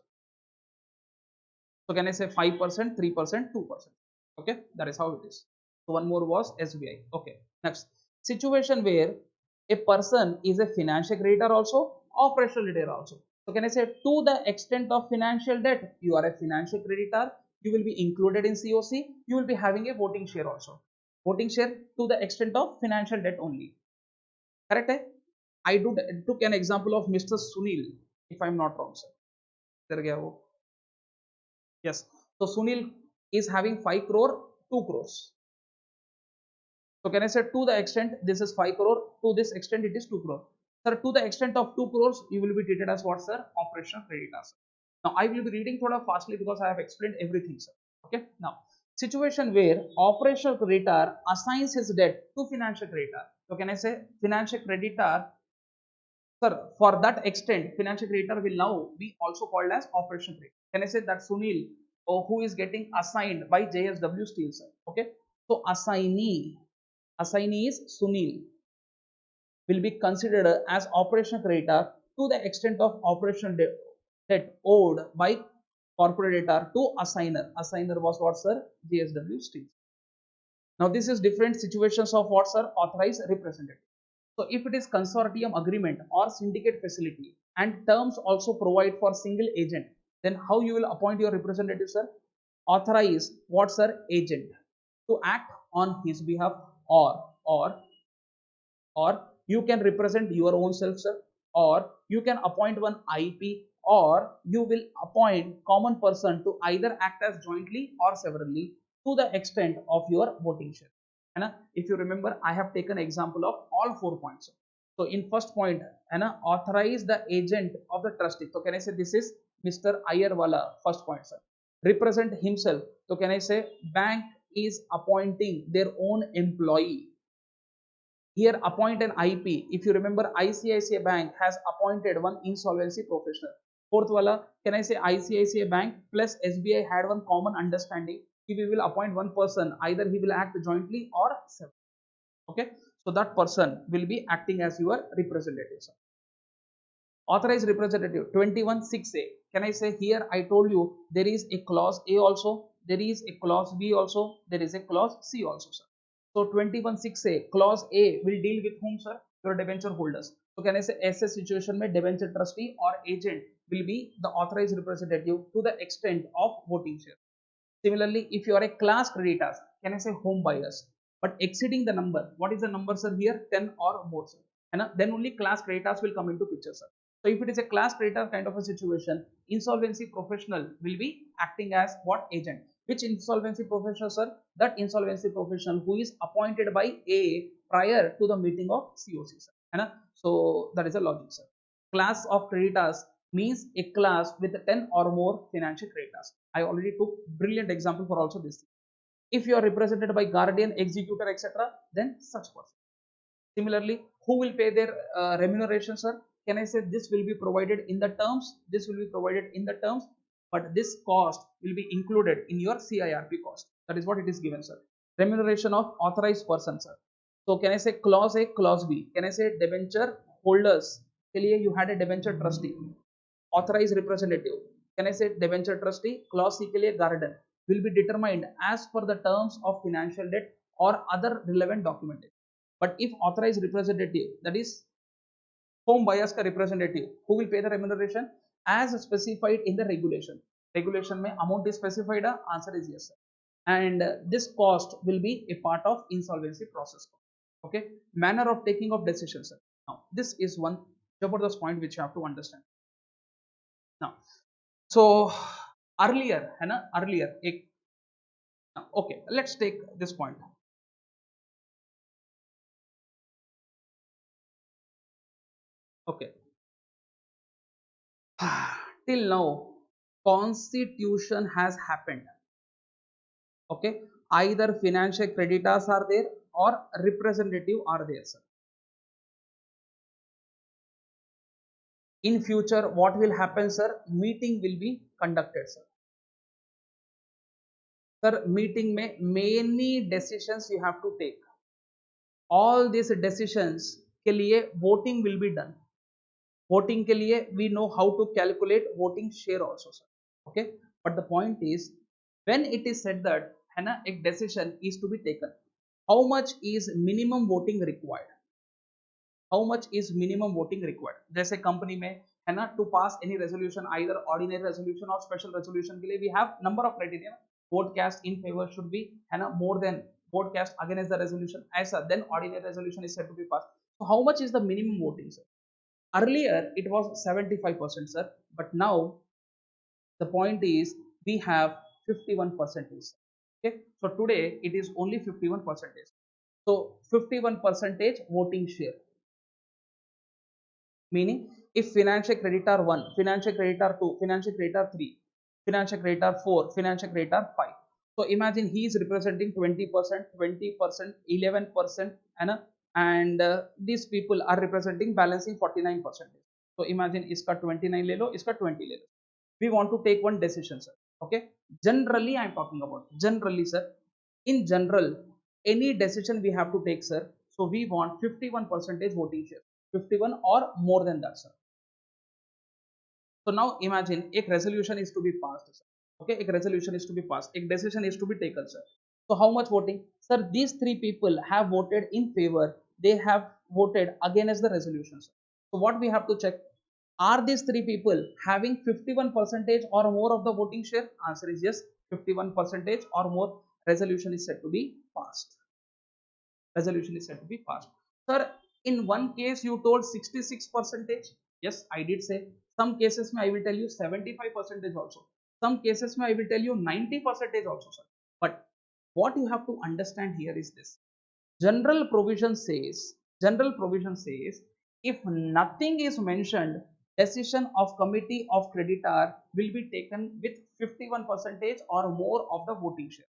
So can I say 5%, 3%, 2%? Okay, that is how it is. So one more was SBI. Okay, next situation where a person is a financial creditor also, operational creditor also. So can I say to the extent of financial debt, you are a financial creditor, you will be included in COC, you will be having a voting share also. Voting share to the extent of financial debt only. Correct? Eh? I took an example of Mr. Sunil, if I am not wrong, sir. Yes. So Sunil is having 5 crore, 2 crores. So can I say to the extent this is 5 crore, to this extent it is 2 crore. Sir, to the extent of 2 crores, you will be treated as what, sir? Operational creditors. Now I will be reading thoda fastly because I have explained everything, sir. Okay. Now situation where operational creditor assigns his debt to financial creditor. So can I say financial creditor, sir, for that extent, financial creditor will now be also called as operational creditor. Can I say that Sunil, who is getting assigned by JSW Steel, sir? Okay. So assignee is Sunil, will be considered as operational creditor to the extent of operational debt owed by corporate debtor to assigner. Assigner was what, sir? JSW Steel. Now this is different situations of what, sir? Authorized representative. So if it is consortium agreement or syndicate facility and terms also provide for single agent, then how you will appoint your representative, sir? Authorize what, sir? Agent to act on his behalf, or you can represent your own self, sir, or you can appoint one IP, or you will appoint common person to either act as jointly or severally to the extent of your voting share. And if you remember, I have taken example of all 4 points. So in first point, and authorize the agent of the trustee. So can I say this is Mr. Ayerwala, first point, sir. Represent himself. So can I say bank is appointing their own employee. Here appoint an IP. If you remember, ICICI Bank has appointed one insolvency professional. Fourth wala, can I say ICICI Bank plus SBI had one common understanding. If we will appoint one person, either he will act jointly or separately. Okay, so that person will be acting as your representative. Authorized representative 21(6)(a). Can I say here I told you there is a clause A also, there is a clause B also, there is a clause C also, sir. So 21(6)(a) clause A will deal with whom, sir? Your debenture holders. So can I say ऐसे situation में debenture trustee or agent will be the authorized representative to the extent of voting share. Similarly, if you are a class creditor, can I say home buyers, but exceeding the number, what is the number sir here, 10 or more sir, and then only class creditors will come into picture sir. So if it is a class creditor kind of a situation, insolvency professional will be acting as what, agent. Which insolvency professional sir? That insolvency professional who is appointed by A prior to the meeting of COC sir, है ना? So that is a logic sir. Class of creditors means a class with 10 or more financial creditors. I already took brilliant example for also this. If you are represented by guardian, executor, etc., then such person. Similarly, who will pay their remuneration, sir? Can I say this will be provided in the terms? This will be provided in the terms, but this cost will be included in your CIRP cost. That is what it is given, sir. Remuneration of authorized person, sir. So can I say clause A, clause B? Can I say debenture holders? के लिए you had a debenture trustee, authorized representative. Can I say debenture trustee? Clause C के लिए guardian will be determined as per the terms of financial debt or other relevant documentation. But if authorized representative, that is home buyers का representative, who will pay the remuneration as specified in the regulation. Regulation में amount is specified. Answer is yes, sir. And this cost will be a part of insolvency process. Okay, manner of taking of decisions, sir. Now this is one जबरदस्त point which you have to understand. Now, so earlier है ना, earlier एक, okay, let's take this point. Okay, till now constitution has happened. Okay, either financial creditors are there or representative are there, sir. In future what will happen, sir? Meeting will be conducted, sir. Sir, meeting में many decisions you have to take. All these decisions के लिए voting will be done. Voting के लिए we know how to calculate voting share also, sir. Okay, but the point is when it is said that है ना एक decision is to be taken, how much is minimum voting required? How much is minimum voting required? जैसे company में है ना, to pass any resolution, either ordinary resolution or special resolution के लिए we have number of criteria. Vote cast in favor should be है ना more than vote cast against the resolution, ऐसा then ordinary resolution is said to be passed. So how much is the minimum voting, sir? Earlier it was 75%, sir, but now the point is we have 51%. Okay, so today it is only 51%. So 51% voting share, meaning if financial creditor 1, financial creditor 2, financial creditor 3, financial creditor 4, financial creditor 5, so imagine he is representing 20%, 20%, 11%, and these people are representing balancing 49%. so imagine iska 29 ले लो, iska 20 ले लो. We want to take one decision, sir. Okay, generally I am talking about generally, sir. In general, any decision we have to take, sir, so we want 51% voting share, 51 or more than that, sir. So now imagine एक resolution is to be passed, sir. Okay, एक resolution is to be passed, एक decision is to be taken, sir. So how much voting, sir? These three people have voted in favor, they have voted against the resolution, sir. So what we have to check, are these three people having 51% or more of the voting share? Answer is yes, 51% or more. Resolution is said to be passed. Resolution is said to be passed. Sir, in one case you told 66%. Yes, I did say. Some cases I will tell you 75% also. Some cases I will tell you 90% also, sir. But what you have to understand here is this. General provision says, if nothing is mentioned, decision of committee of creditor will be taken with 51% or more of the voting share.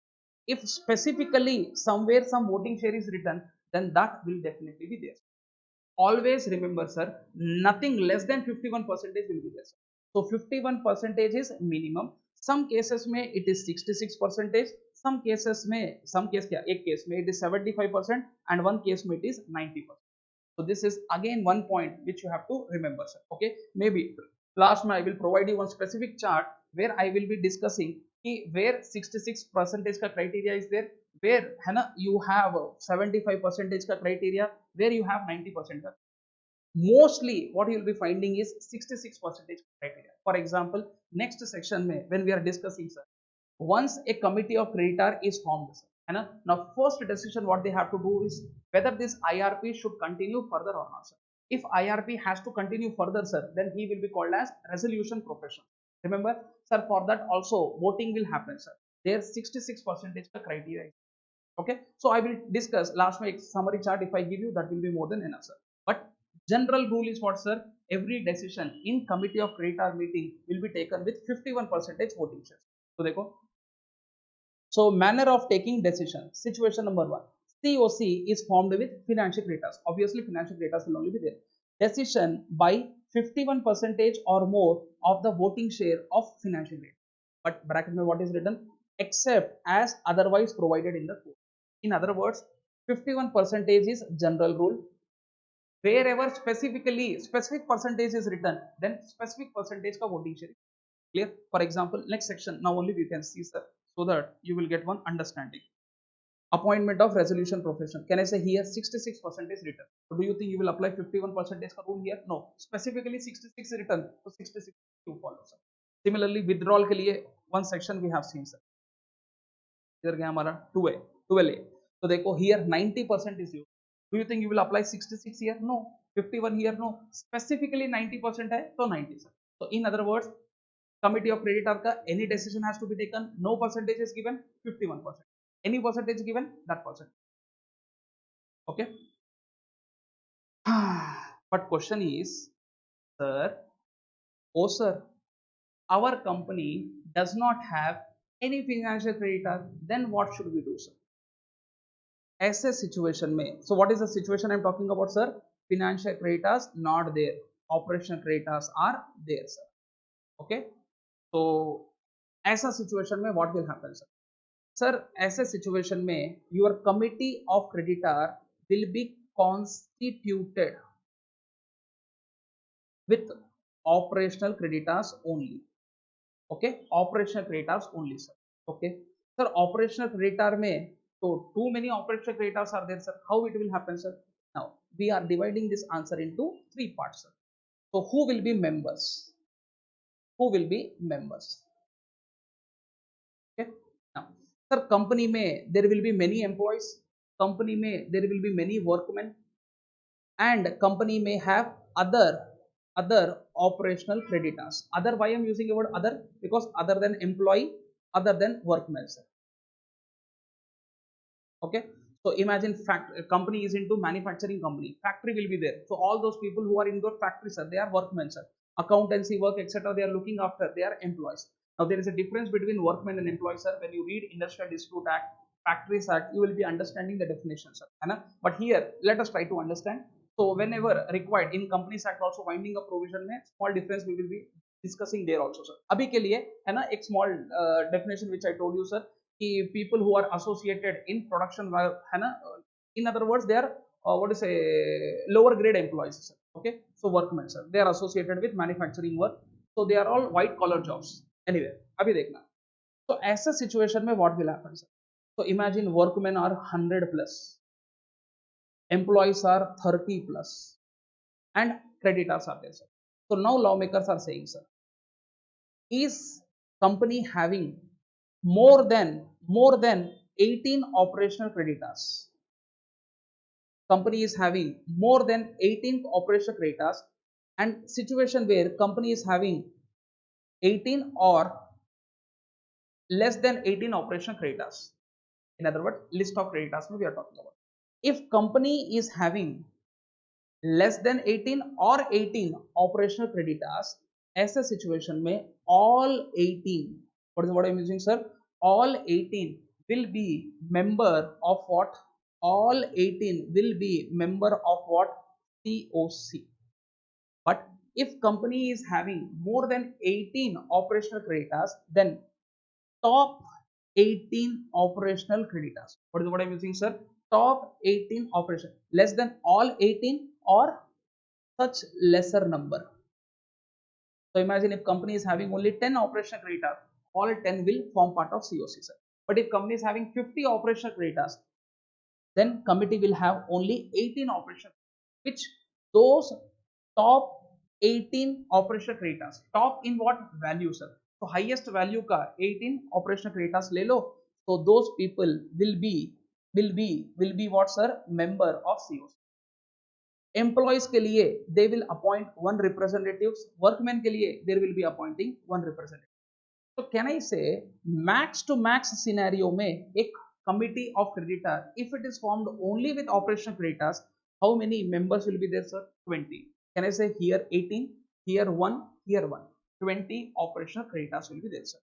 If specifically somewhere some voting share is written, then that will definitely be there. Always remember, sir, nothing less than 51% will be there, sir. So 51% is minimum. Some cases में it is 66%. Some cases में, some case क्या, एक case में it is 75% and one case में it is 90%. So this is again one point which you have to remember, sir. Okay, maybe last में I will provide you one specific chart where I will be discussing कि where 66% का criteria is there, where है ना you have 75% का criteria, where you have 90% का. Mostly what you will be finding is 66% criteria. For example, next section में when we are discussing, sir, once a committee of creditor is formed, sir, है ना. Now first decision what they have to do is whether this IRP should continue further or not, sir. If IRP has to continue further, sir, then he will be called as resolution professional. Remember, sir, for that also voting will happen, sir. There 66% criteria. Okay, so I will discuss last my summary chart. If I give you, that will be more than enough, sir. But general rule is what, sir? Every decision in committee of creditor meeting will be taken with 51% voting shares. So देखो, so manner of taking decision. Situation number one, COC is formed with financial creditors. Obviously financial creditors will only be there. Decision by 51% or more of the voting share of financial creditors. But bracket में what is written? Except as otherwise provided in the code. In other words, 51% is general rule. Wherever specifically specific percentage is written, then specific percentage का voting share. Clear? For example, next section. Now only we can see, sir, so that you will get one understanding. Appointment of resolution profession. Can I say here 66% is written? So do you think you will apply 51% का rule here? No. Specifically 66 is written, so 66 you follow, sir. Similarly, withdrawal के लिए one section we have seen, sir. इधर गया हमारा 2A, 12A. तो देखो here 90% is used. Do you think you will apply 66 here? No. 51 here? No. Specifically 90% है तो 90, sir. So in other words, committee of creditor का any decision has to be taken. No percentage is given. 51%. Any percentage given, that percent. Okay. But question is, sir, oh sir, our company does not have any financial creditor. Then what should we do, sir? ऐसे situation में, so what is the situation I am talking about, sir? Financial creditors not there, operational creditors are there, sir. Okay, तो ऐसा situation में what will happen, sir? Sir ऐसे situation में your committee of creditor will be constituted with operational creditors only. Okay, operational creditors only, sir. Okay sir, operational creditor में so too many operational creditors are there, sir. How it will happen, sir? Now we are dividing this answer into three parts, sir. So who will be members? Who will be members? Okay. Now, sir, company में there will be many employees. Company में there will be many workmen, and company may have other operational creditors. Other, why I am using the word other? Because other than employee, other than workmen, sir. Okay, so imagine company is into manufacturing company, factory will be there, so all those people who are in the factory, sir, they are workmen, sir. Accountancy work, etc., they are looking after, they are employees. Now there is a difference between workmen and employees, sir. When you read Industrial Dispute Act, Factories Act, you will be understanding the definition, sir. But here let us try to understand. So whenever required in Companies Act also winding up provision में small difference we will be discussing there also, sir. अभी के लिए है ना एक small definition which I told you, sir, people who are associated in production, है ना, in other words they are what to say, lower grade employees, sir. Okay, so workmen, sir, they are associated with manufacturing work, so they are all white collar jobs. Anyway, अभी देखना. So ऐसा situation में what will happen, sir? So imagine workmen are 100 plus, employees are 30 plus, and creditors are there, sir. So now lawmakers are saying, sir, is company having more than 18 operational creditors? Company is having more than 18 operational creditors, and situation where company is having 18 or less than 18 operational creditors. In other words, list of creditors we are talking about. If company is having less than 18 or 18 operational creditors, ऐसे situation में all 18, what is what I am using, sir? All 18 will be member of what? All 18 will be member of what? COC. But if company is having more than 18 operational creditors, then top 18 operational creditors. What is what I am using, sir? Top 18 operation. Less than all 18 or such lesser number. So imagine if company is having only 10 operational creditors, all 10 will form part of COC, sir. But if company is having 50 operational creditors, then committee will have only 18 operational, which those top 18 operational creditors, top in what value, sir? So highest value का 18 operational creditors ले लो, So those people will be what sir? Member of COC. Employees के लिए they will appoint one representatives. Workmen के लिए there will be appointing one representative. So can I say max to max scenario में एक committee of creditor, if it is formed only with operational creditors, how many members will be there sir? 20. Can I say here 18, here 1, here 1, 20 operational creditors will be there sir.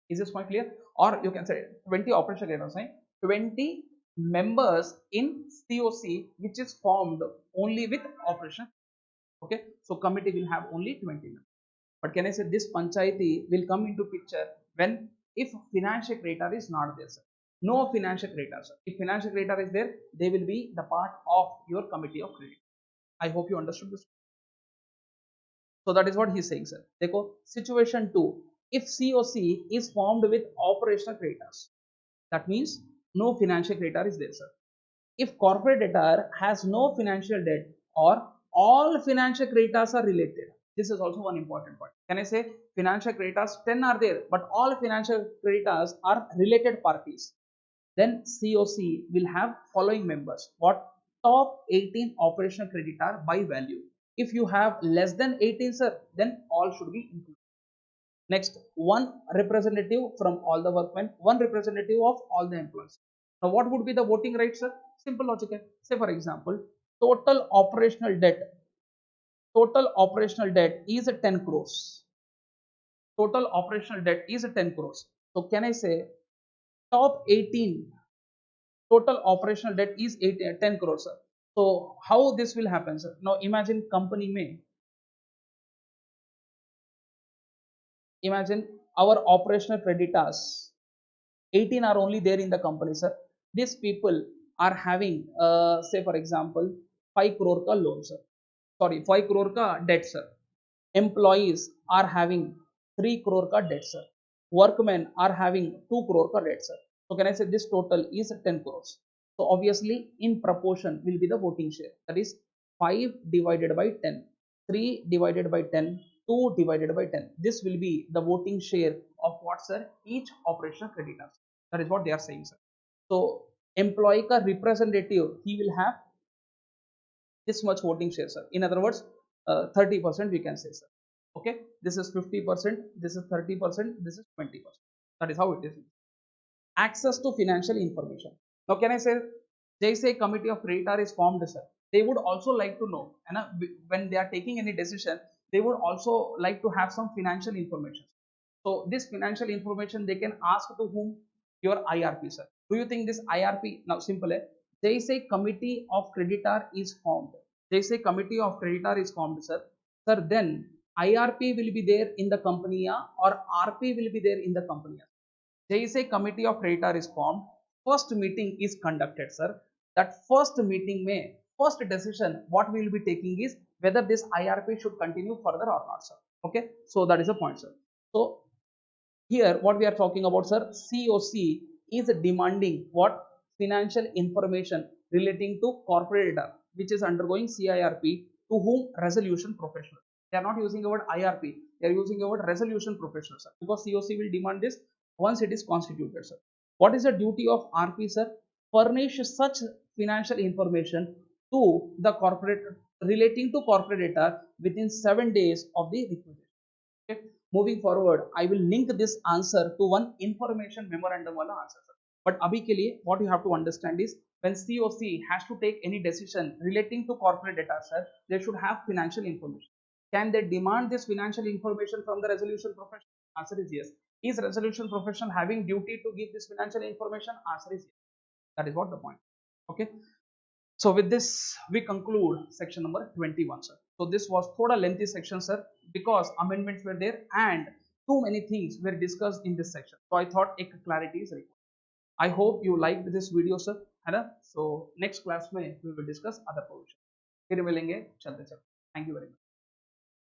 Is this point clear? Or you can say 20 operational creditors, 20 members in COC which is formed only with operational. Okay, so committee will have only 20 members. But can I say this panchayati will come into picture when if financial creditor is not there, sir. No financial creditor, sir. If financial creditor is there, they will be the part of your committee of credit. I hope you understood this. So that is what he is saying, sir. Dekho, situation 2. If COC is formed with operational creditors, that means no financial creditor is there, sir. If corporate debtor has no financial debt or all financial creditors are related, this is also one important point. Can I say financial creditors 10 are there, but all financial creditors are related parties? Then COC will have following members. What? Top 18 operational creditor by value. If you have less than 18, sir, then all should be included. Next, one representative from all the workmen, one representative of all the employees. Now, what would be the voting rights, sir? Simple logic. Say, for example, total operational debt is 10 crores. Total operational debt is 10 crores. So, can I say top 18 total operational debt is 10 crores, sir? So, how this will happen, sir? Now, imagine company may. Imagine our operational creditors 18 are only there in the company, sir. These people are having say for example 5 crore ka loan, sir. Sorry, 5 crore ka debt, sir. Employees are having 3 crore ka debt, sir. Workmen are having 2 crore ka debt, sir. So can I say this total is 10 crores. So obviously in proportion will be the voting share, that is 5 divided by 10, 3 divided by 10, 2 divided by 10. This will be the voting share of what, sir? Each operational creditor. That is what they are saying, sir. So employee ka representative, he will have this much voting share, sir. In other words, 30% we can say, sir. Okay, this is 50%, this is 30%, this is 20%. That is how it is. Access to financial information. Now, can I say, say committee of creditor is formed, sir. They would also like to know, and when they are taking any decision, they would also like to have some financial information. So this financial information they can ask to whom? Your IRP, sir. Do you think this IRP, now simple hai, they say committee of creditor is formed. They say committee of creditor is formed, sir. Sir, then IRP will be there in the company or RP will be there in the company. There is a committee of creditor is formed. First meeting is conducted, sir. That first meeting may, first decision what we will be taking is whether this IRP should continue further or not, sir. Okay, so that is the point, sir. So here what we are talking about, sir, COC is demanding what? Financial information relating to corporate data which is undergoing CIRP to whom? Resolution professional. They are not using the word IRP, they are using the word resolution professional, sir, because COC will demand this once it is constituted, sir. What is the duty of RP, sir? Furnish such financial information to the corporate relating to corporate data within 7 days of the requisition. Okay. Moving forward, I will link this answer to one information memorandum wala answer, sir. But abhi ke liye, what you have to understand is when COC has to take any decision relating to corporate data, sir, they should have financial information. Can they demand this financial information from the resolution professional? Answer is yes. Is resolution professional having duty to give this financial information? Answer is yes. That is what the point. Okay. So with this, we conclude section number 21, sir. So this was thoda lengthy section, sir, because amendments were there and too many things were discussed in this section. So I thought a clarity is required. I hope you liked this video, sir. So next class में we will discuss other provision. फिर मिलेंगे चलते चलते. Thank you very much.